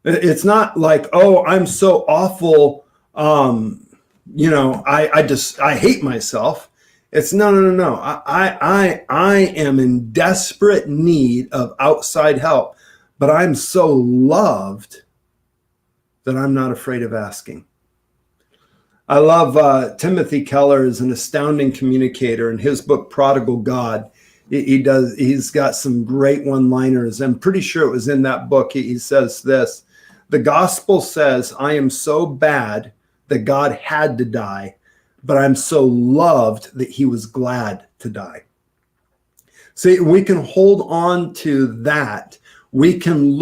It's not like, oh, I'm so awful, I hate myself. It's no. I am in desperate need of outside help, but I'm so loved that I'm not afraid of asking. I love Timothy Keller is an astounding communicator. In his book, Prodigal God, he's got some great one-liners. I'm pretty sure it was in that book. He says this: the gospel says, I am so bad that God had to die, but I'm so loved that he was glad to die. See, we can hold on to that. We can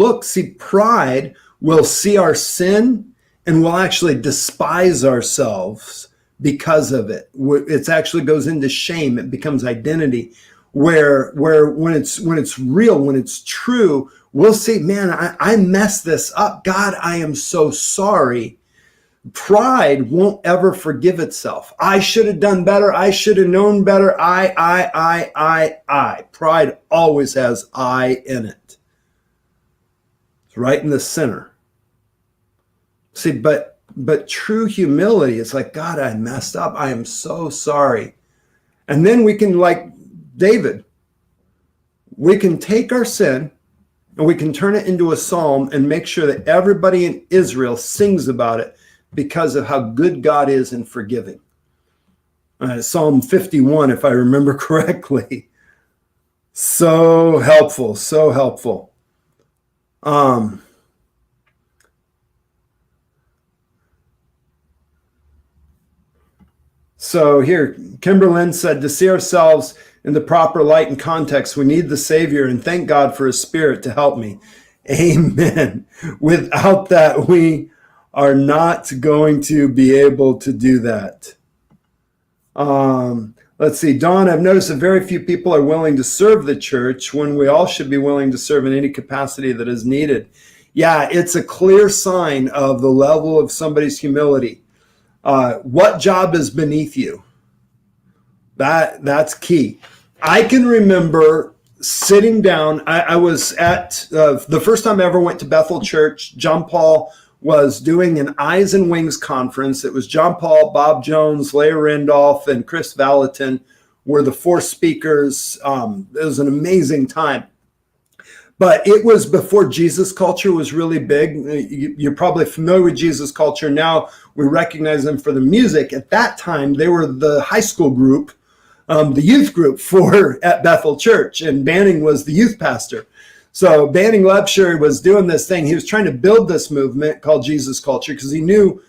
pride will see our sin and we'll actually despise ourselves because of it. It actually goes into shame. It becomes identity. Where when it's real, when it's true, we'll say, man, I messed this up. God, I am so sorry. Pride won't ever forgive itself. I should have done better. I should have known better. I. Pride always has I in it. It's right in the center. See, but true humility is like, God, I messed up. I am so sorry. And then we can, like David, we can take our sin and we can turn it into a psalm and make sure that everybody in Israel sings about it because of how good God is in forgiving. Psalm 51, if I remember correctly. So helpful, so helpful. So here, Kimberlyn said, to see ourselves in the proper light and context, we need the Savior, and thank God for His Spirit to help me. Amen. Without that, we are not going to be able to do that. Let's see. Dawn, I've noticed that very few people are willing to serve the church when we all should be willing to serve in any capacity that is needed. Yeah, it's a clear sign of the level of somebody's humility. What job is beneath you? That's key. I can remember sitting down. I was at the first time I ever went to Bethel Church. John Paul was doing an Eyes and Wings conference. It was John Paul, Bob Jones, Leah Randolph, and Chris Valentin were the 4 speakers. It was an amazing time. But it was before Jesus culture was really big. You're probably familiar with Jesus culture. Now we recognize them for the music. At that time, they were the high school group, the youth group at Bethel Church, and Banning was the youth pastor. So Banning Lepsher was doing this thing. He was trying to build this movement called Jesus culture because he knew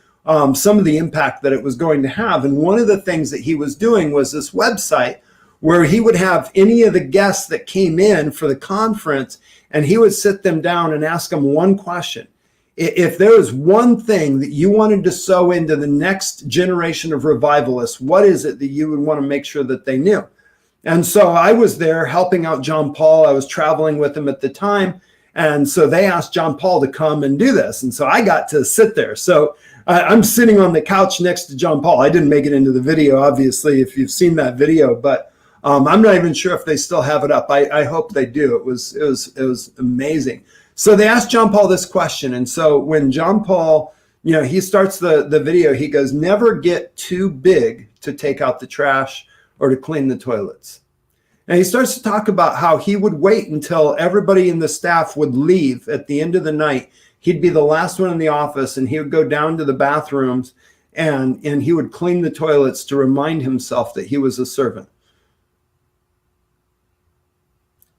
some of the impact that it was going to have. And one of the things that he was doing was this website where he would have any of the guests that came in for the conference, and he would sit them down and ask them one question. If there was one thing that you wanted to sow into the next generation of revivalists, what is it that you would want to make sure that they knew? And so I was there helping out John Paul. I was traveling with him at the time. And so they asked John Paul to come and do this. And so I got to sit there. So I'm sitting on the couch next to John Paul. I didn't make it into the video, obviously, if you've seen that video, but I'm not even sure if they still have it up. I hope they do. It was amazing. So they asked John Paul this question. And so when John Paul, he starts the video, he goes, never get too big to take out the trash or to clean the toilets. And he starts to talk about how he would wait until everybody in the staff would leave at the end of the night. He'd be the last one in the office, and he would go down to the bathrooms and he would clean the toilets to remind himself that he was a servant.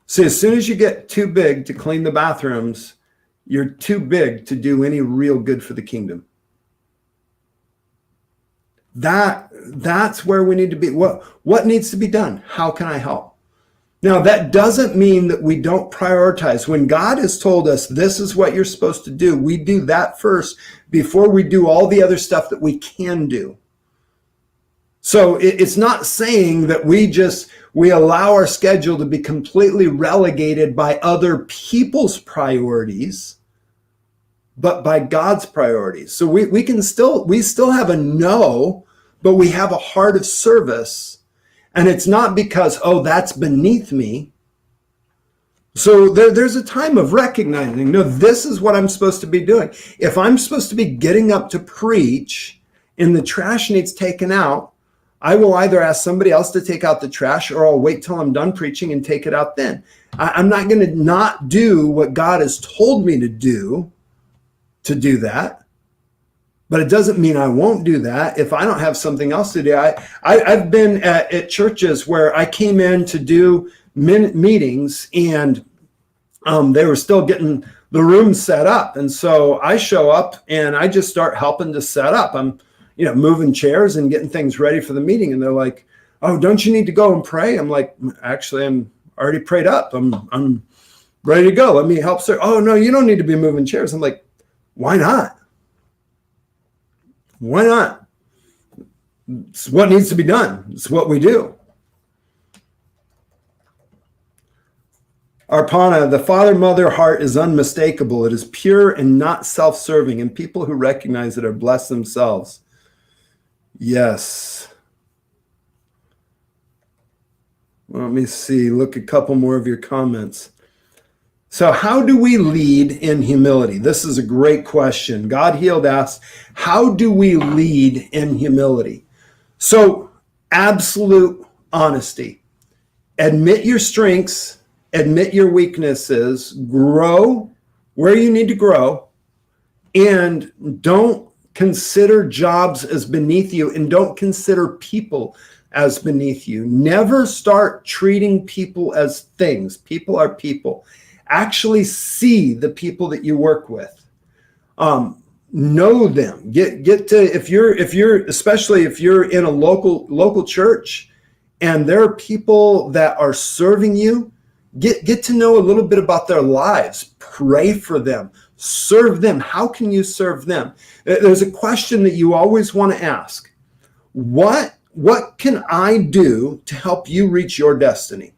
See, as soon as you get too big to clean the bathrooms, you're too big to do any real good for the kingdom. That's where we need to be. What needs to be done? How can I help? Now, that doesn't mean that we don't prioritize. When God has told us this is what you're supposed to do, we do that first before we do all the other stuff that we can do. So it's not saying that we allow our schedule to be completely relegated by other people's priorities, but by God's priorities. So we still have a no, but we have a heart of service. And it's not because, that's beneath me. So there's a time of recognizing, no, this is what I'm supposed to be doing. If I'm supposed to be getting up to preach and the trash needs taken out, I will either ask somebody else to take out the trash, or I'll wait till I'm done preaching and take it out then. I'm not going to not do what God has told me to do that. But it doesn't mean I won't do that if I don't have something else to do. I've been at churches where I came in to do meetings, and they were still getting the room set up. And so I show up and I just start helping to set up. I'm moving chairs and getting things ready for the meeting. And they're like, oh, don't you need to go and pray? I'm like, actually, I'm already prayed up. I'm ready to go. Let me help, sir. Oh, no, you don't need to be moving chairs. I'm like, why not? Why not? It's what needs to be done. It's what we do. Arpana, the father-mother heart is unmistakable. It is pure and not self-serving, and people who recognize it are blessed themselves. Yes. Let me see. Look a couple more of your comments. So how do we lead in humility? This is a great question. God Healed asks, how do we lead in humility? So absolute honesty. Admit your strengths, admit your weaknesses, grow where you need to grow, and don't consider jobs as beneath you, and don't consider people as beneath you. Never start treating people as things. People are people. Actually see the people that you work with. Know them. Get to, if you're especially if you're in a local church and there are people that are serving you, get to know a little bit about their lives. Pray for them. Serve them. How can you serve them? There's a question that you always want to ask. What can I do to help you reach your destiny?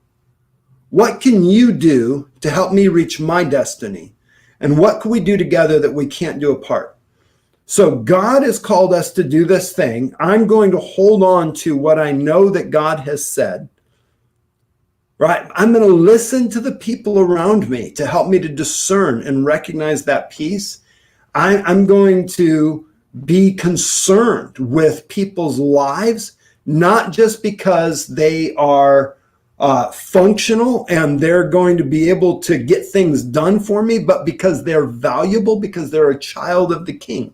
What can you do to help me reach my destiny? And what can we do together that we can't do apart? So God has called us to do this thing. I'm going to hold on to what I know that God has said. Right? I'm going to listen to the people around me to help me to discern and recognize that peace. I'm going to be concerned with people's lives, not just because they are functional and they're going to be able to get things done for me, but because they're valuable, because they're a child of the King.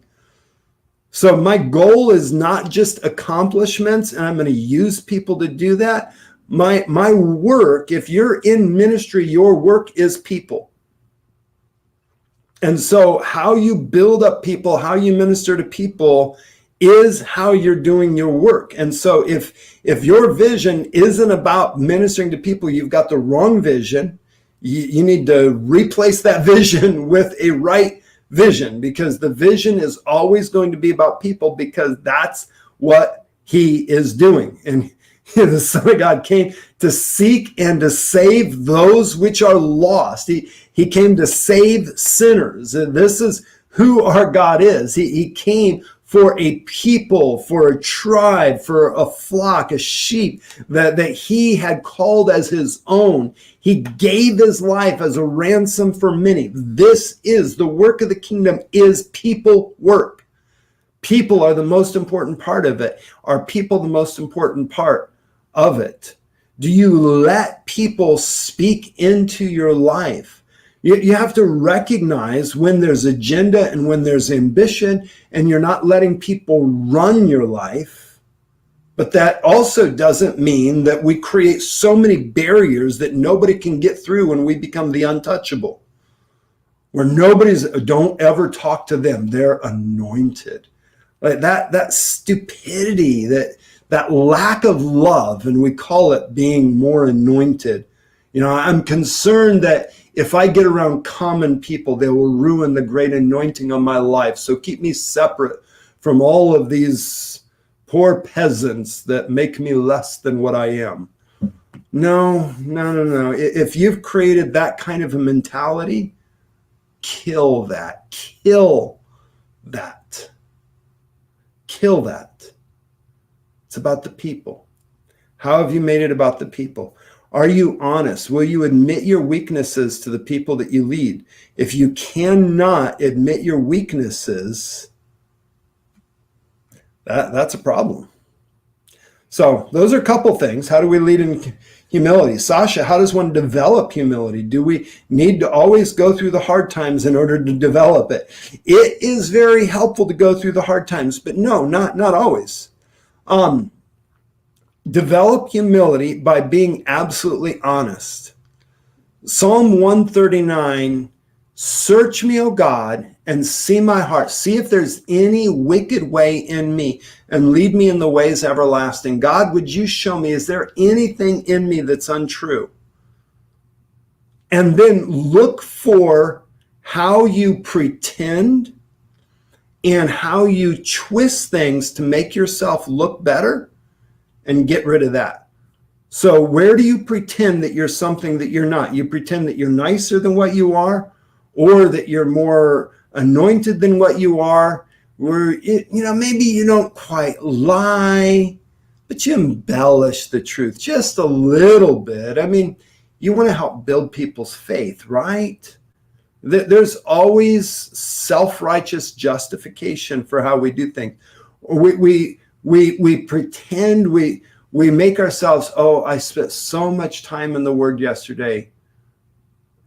So my goal is not just accomplishments, and I'm going to use people to do that. My work, if you're in ministry, your work is people. And so how you build up people, how you minister to people is how you're doing your work. And so if your vision isn't about ministering to people, you've got the wrong vision. You need to replace that vision with a right vision, because the vision is always going to be about people, because that's what he is doing. And the Son of God came to seek and to save those which are lost. He came to save sinners. And this is who our God is. He came for a people, for a tribe, for a flock, a sheep that he had called as his own. He gave his life as a ransom for many. This is the work of the kingdom, is people work. People are the most important part of it. Are people the most important part of it? Do you let people speak into your life? You have to recognize when there's agenda and when there's ambition, and you're not letting people run your life. But that also doesn't mean that we create so many barriers that nobody can get through when we become the untouchable. Where don't ever talk to them. They're anointed. Like that stupidity, that lack of love, and we call it being more anointed. I'm concerned that if I get around common people, they will ruin the great anointing on my life. So keep me separate from all of these poor peasants that make me less than what I am. No. If you've created that kind of a mentality, kill that. Kill that. Kill that. It's about the people. How have you made it about the people? Are you honest? Will you admit your weaknesses to the people that you lead? If you cannot admit your weaknesses, that's a problem. So those are a couple things. How do we lead in humility? Sasha, how does one develop humility? Do we need to always go through the hard times in order to develop it? It is very helpful to go through the hard times, but no, not always. Develop humility by being absolutely honest. Psalm 139, search me, O God, and see my heart. See if there's any wicked way in me, and lead me in the ways everlasting. God, would you show me, is there anything in me that's untrue? And then look for how you pretend and how you twist things to make yourself look better, and get rid of that. So where do you pretend that you're something that you're not? You pretend that you're nicer than what you are, or that you're more anointed than what you are, where maybe you don't quite lie, but you embellish the truth just a little bit. I mean, you want to help build people's faith, right? There's always self-righteous justification for how we do things. We pretend, we make ourselves, I spent so much time in the Word yesterday.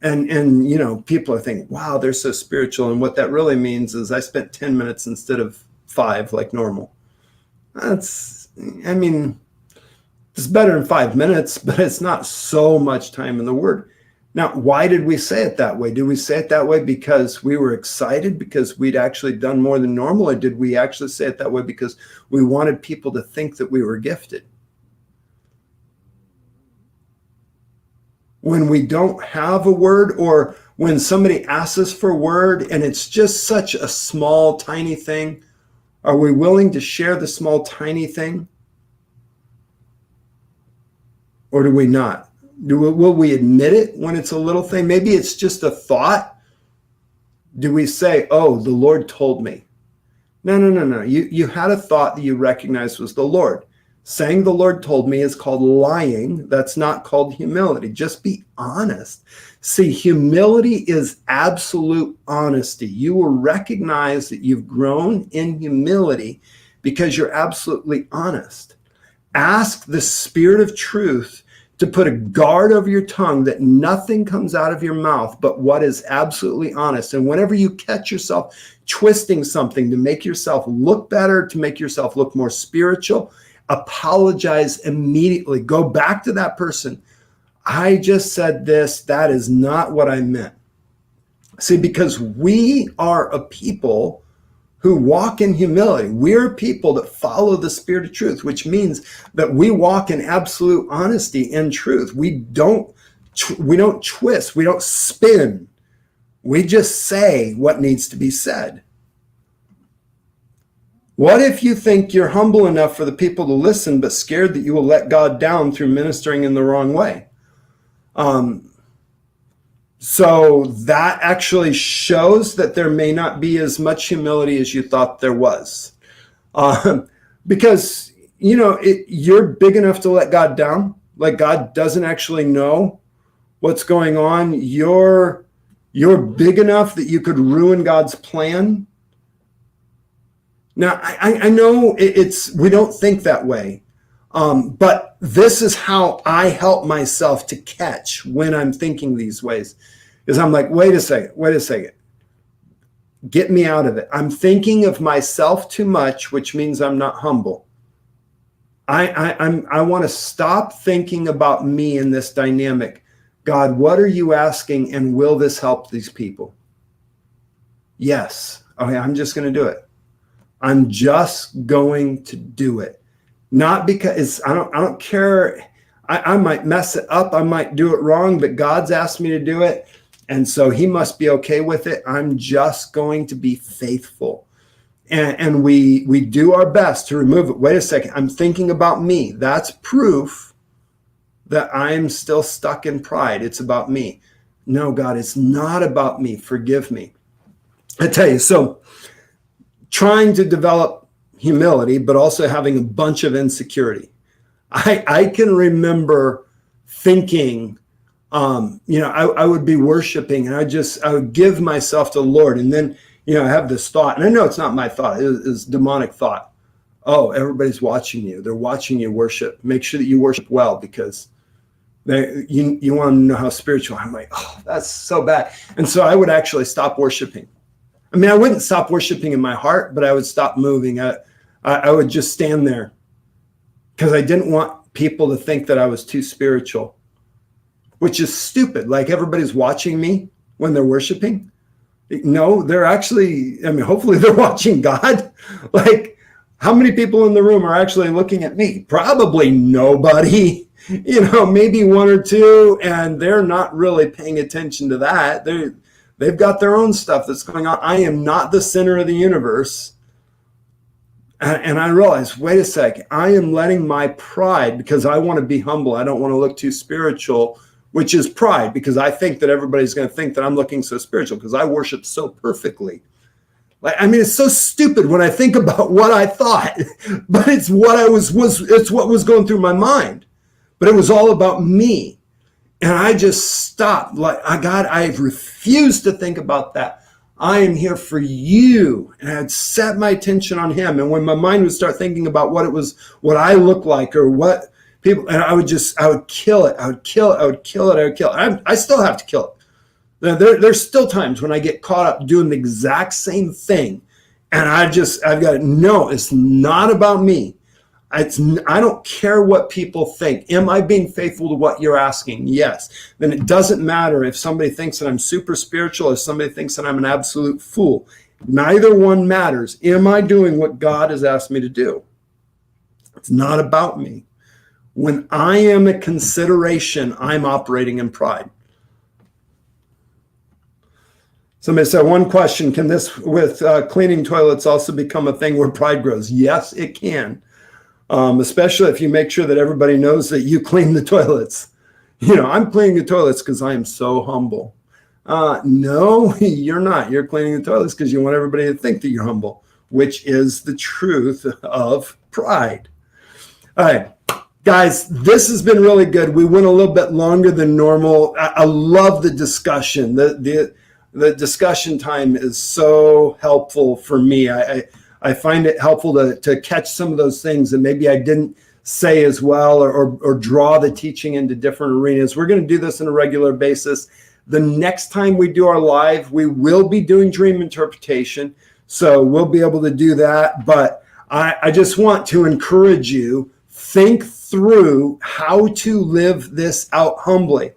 And people are thinking, wow, they're so spiritual. And what that really means is I spent 10 minutes instead of 5 like normal. It's better than 5 minutes, but it's not so much time in the Word. Now, why did we say it that way? Did we say it that way because we were excited because we'd actually done more than normal? Or did we actually say it that way because we wanted people to think that we were gifted? When we don't have a word, or when somebody asks us for a word and it's just such a small, tiny thing, are we willing to share the small, tiny thing? Or do we not? Will we admit it when it's a little thing? Maybe it's just a thought. Do we say, oh, the Lord told me? No. You had a thought that you recognized was the Lord. Saying the Lord told me is called lying. That's not called humility. Just be honest. See, humility is absolute honesty. You will recognize that you've grown in humility because you're absolutely honest. Ask the Spirit of truth to put a guard over your tongue that nothing comes out of your mouth but what is absolutely honest. And whenever you catch yourself twisting something to make yourself look better, to make yourself look more spiritual, apologize immediately. Go back to that person. I just said this. That is not what I meant. See, because we are a people who walk in humility. We're people that follow the Spirit of truth, which means that we walk in absolute honesty and truth. We don't twist. We don't spin. We just say what needs to be said. What if you think you're humble enough for the people to listen, but scared that you will let God down through ministering in the wrong way? So that actually shows that there may not be as much humility as you thought there was. Because, you're big enough to let God down. Like God doesn't actually know what's going on. You're big enough that you could ruin God's plan. Now, I know we don't think that way, but this is how I help myself to catch when I'm thinking these ways, is I'm like, wait a second, get me out of it. I'm thinking of myself too much, which means I'm not humble. I want to stop thinking about me in this dynamic. God, what are you asking, and will this help these people? Yes. Okay, I'm just going to do it. I'm just going to do it. Not because I don't care. I might mess it up. I might do it wrong, but God's asked me to do it. And so he must be okay with it. I'm just going to be faithful. And we do our best to remove it. Wait a second. I'm thinking about me. That's proof that I'm still stuck in pride. It's about me. No, God, it's not about me. Forgive me. I tell you, so trying to develop humility, but also having a bunch of insecurity. I can remember thinking, I would be worshiping and I would give myself to the Lord. And then, I have this thought, and I know it's not my thought, it's demonic thought. Oh, everybody's watching you. They're watching you worship. Make sure that you worship well, because you want to know how spiritual. I'm like, oh, that's so bad. And so I would actually stop worshiping. I mean, I wouldn't stop worshiping in my heart, but I would stop moving. I would just stand there because I didn't want people to think that I was too spiritual, which is stupid. Like everybody's watching me when they're worshiping. No, they're actually, hopefully they're watching God. Like, how many people in the room are actually looking at me? Probably nobody, maybe one or two, and they're not really paying attention to that. They've got their own stuff that's going on. I am not the center of the universe. And I realized, wait a second, I am letting my pride, because I want to be humble. I don't want to look too spiritual, which is pride, because I think that everybody's going to think that I'm looking so spiritual because I worship so perfectly. It's so stupid when I think about what I thought, but it's what it's what was going through my mind. But it was all about me. And I just stopped. God, I refuse to think about that. I am here for you. And I'd set my attention on him. And when my mind would start thinking about what I look like or what people, and I would kill it. I would kill it. I still have to kill it. There's still times when I get caught up doing the exact same thing. And I've got to know it's not about me. I don't care what people think. Am I being faithful to what you're asking? Yes. Then it doesn't matter if somebody thinks that I'm super spiritual or somebody thinks that I'm an absolute fool. Neither one matters. Am I doing what God has asked me to do? It's not about me. When I am a consideration, I'm operating in pride. Somebody said, one question, can this with cleaning toilets also become a thing where pride grows? Yes, it can. Especially if you make sure that everybody knows that you clean the toilets. I'm cleaning the toilets because I am so humble. No, you're not. You're cleaning the toilets because you want everybody to think that you're humble, which is the truth of pride. All right. Guys, this has been really good. We went a little bit longer than normal. I love the discussion. The discussion time is so helpful for me. I find it helpful to catch some of those things that maybe I didn't say as well, or draw the teaching into different arenas. We're going to do this on a regular basis. The next time we do our live, we will be doing dream interpretation. So we'll be able to do that. But I just want to encourage you, think through how to live this out humbly.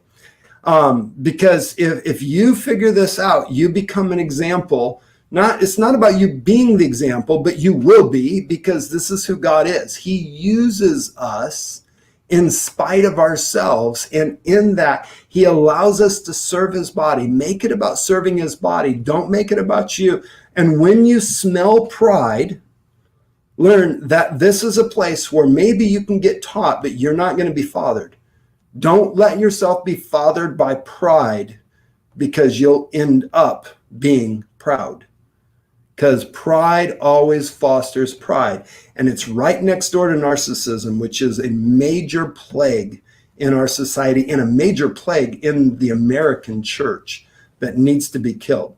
Because if you figure this out, you become an example. It's not about you being the example, but you will be, because this is who God is. He uses us in spite of ourselves. And in that, he allows us to serve his body. Make it about serving his body. Don't make it about you. And when you smell pride, learn that this is a place where maybe you can get taught, but you're not going to be fathered. Don't let yourself be fathered by pride, because you'll end up being proud. Because pride always fosters pride. And it's right next door to narcissism, which is a major plague in our society and a major plague in the American church that needs to be killed.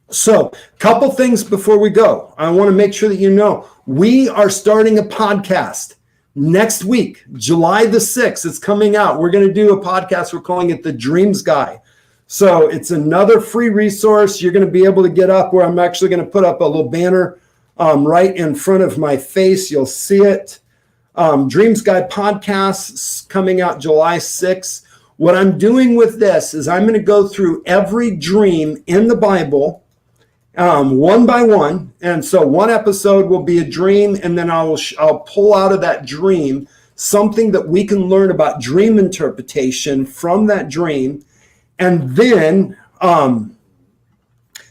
So, a couple things before we go. I want to make sure that you know we are starting a podcast next week, July the 6th. It's coming out. We're going to do a podcast. We're calling it The Dreams Guy. So it's another free resource. You're going to be able to get up where I'm actually going to put up a little banner right in front of my face. You'll see it. Dreams Guy podcast coming out July 6th. What I'm doing with this is I'm going to go through every dream in the Bible one by one. And so one episode will be a dream, and then I'll pull out of that dream something that we can learn about dream interpretation from that dream. And then the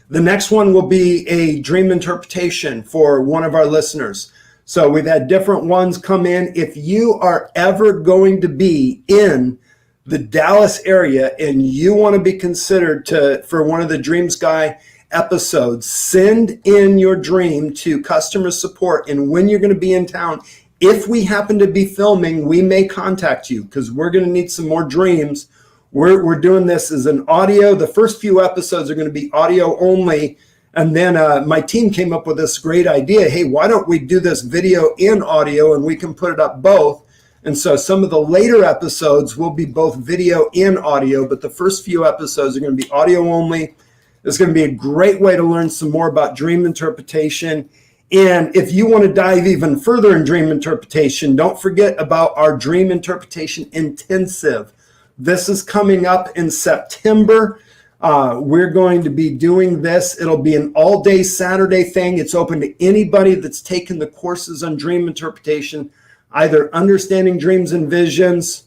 next one will be a dream interpretation for one of our listeners. So we've had different ones come in. If you are ever going to be in the Dallas area and you want to be considered for one of the Dreams Guy episodes, send in your dream to customer support. And when you're going to be in town, if we happen to be filming, we may contact you, because we're going to need some more dreams. We're doing this as an audio. The first few episodes are going to be audio only. And then my team came up with this great idea. Hey, why don't we do this video and audio, and we can put it up both? And so some of the later episodes will be both video and audio, but the first few episodes are going to be audio only. It's going to be a great way to learn some more about dream interpretation. And if you want to dive even further in dream interpretation, don't forget about our Dream Interpretation Intensive. This is coming up in September. We're going to be doing this. It'll be an all-day Saturday thing. It's open to anybody that's taken the courses on dream interpretation, either Understanding Dreams and Visions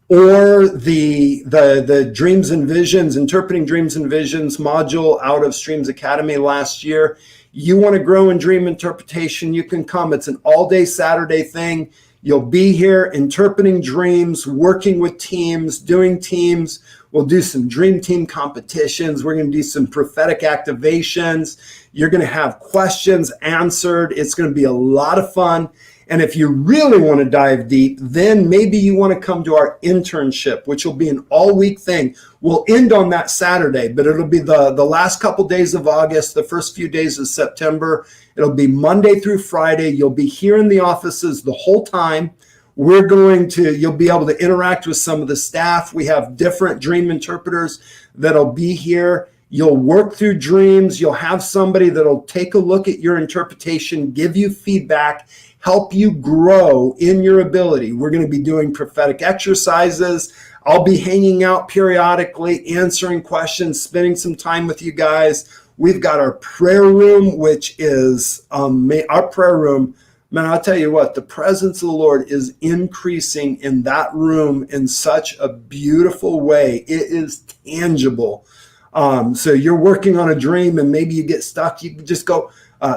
or the Dreams and Visions, Interpreting Dreams and Visions module out of Streams Academy last year. You want to grow in dream interpretation, you can come. It's an all-day Saturday thing. You'll be here interpreting dreams, working with teams, doing teams. We'll do some dream team competitions. We're going to do some prophetic activations. You're going to have questions answered. It's going to be a lot of fun. And if you really want to dive deep, then maybe you want to come to our internship, which will be an all-week thing. We'll end on that Saturday, but it'll be the last couple days of August, the first few days of September. It'll be Monday through Friday. You'll be here in the offices the whole time. You'll be able to interact with some of the staff. We have different dream interpreters that'll be here. You'll work through dreams. You'll have somebody that'll take a look at your interpretation, give you feedback, help you grow in your ability. We're going to be doing prophetic exercises. I'll be hanging out periodically, answering questions, spending some time with you guys. We've got our prayer room, which is our prayer room. Man, I'll tell you what, the presence of the Lord is increasing in that room in such a beautiful way. It is tangible. So you're working on a dream and maybe you get stuck. You can just go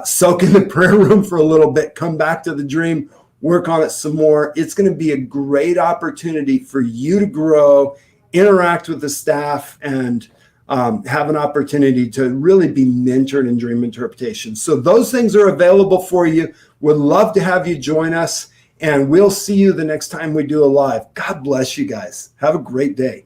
soak in the prayer room for a little bit, come back to the dream, work on it some more. It's going to be a great opportunity for you to grow, interact with the staff, and have an opportunity to really be mentored in dream interpretation. So those things are available for you. Would love to have you join us. And we'll see you the next time we do a live. God bless you guys. Have a great day.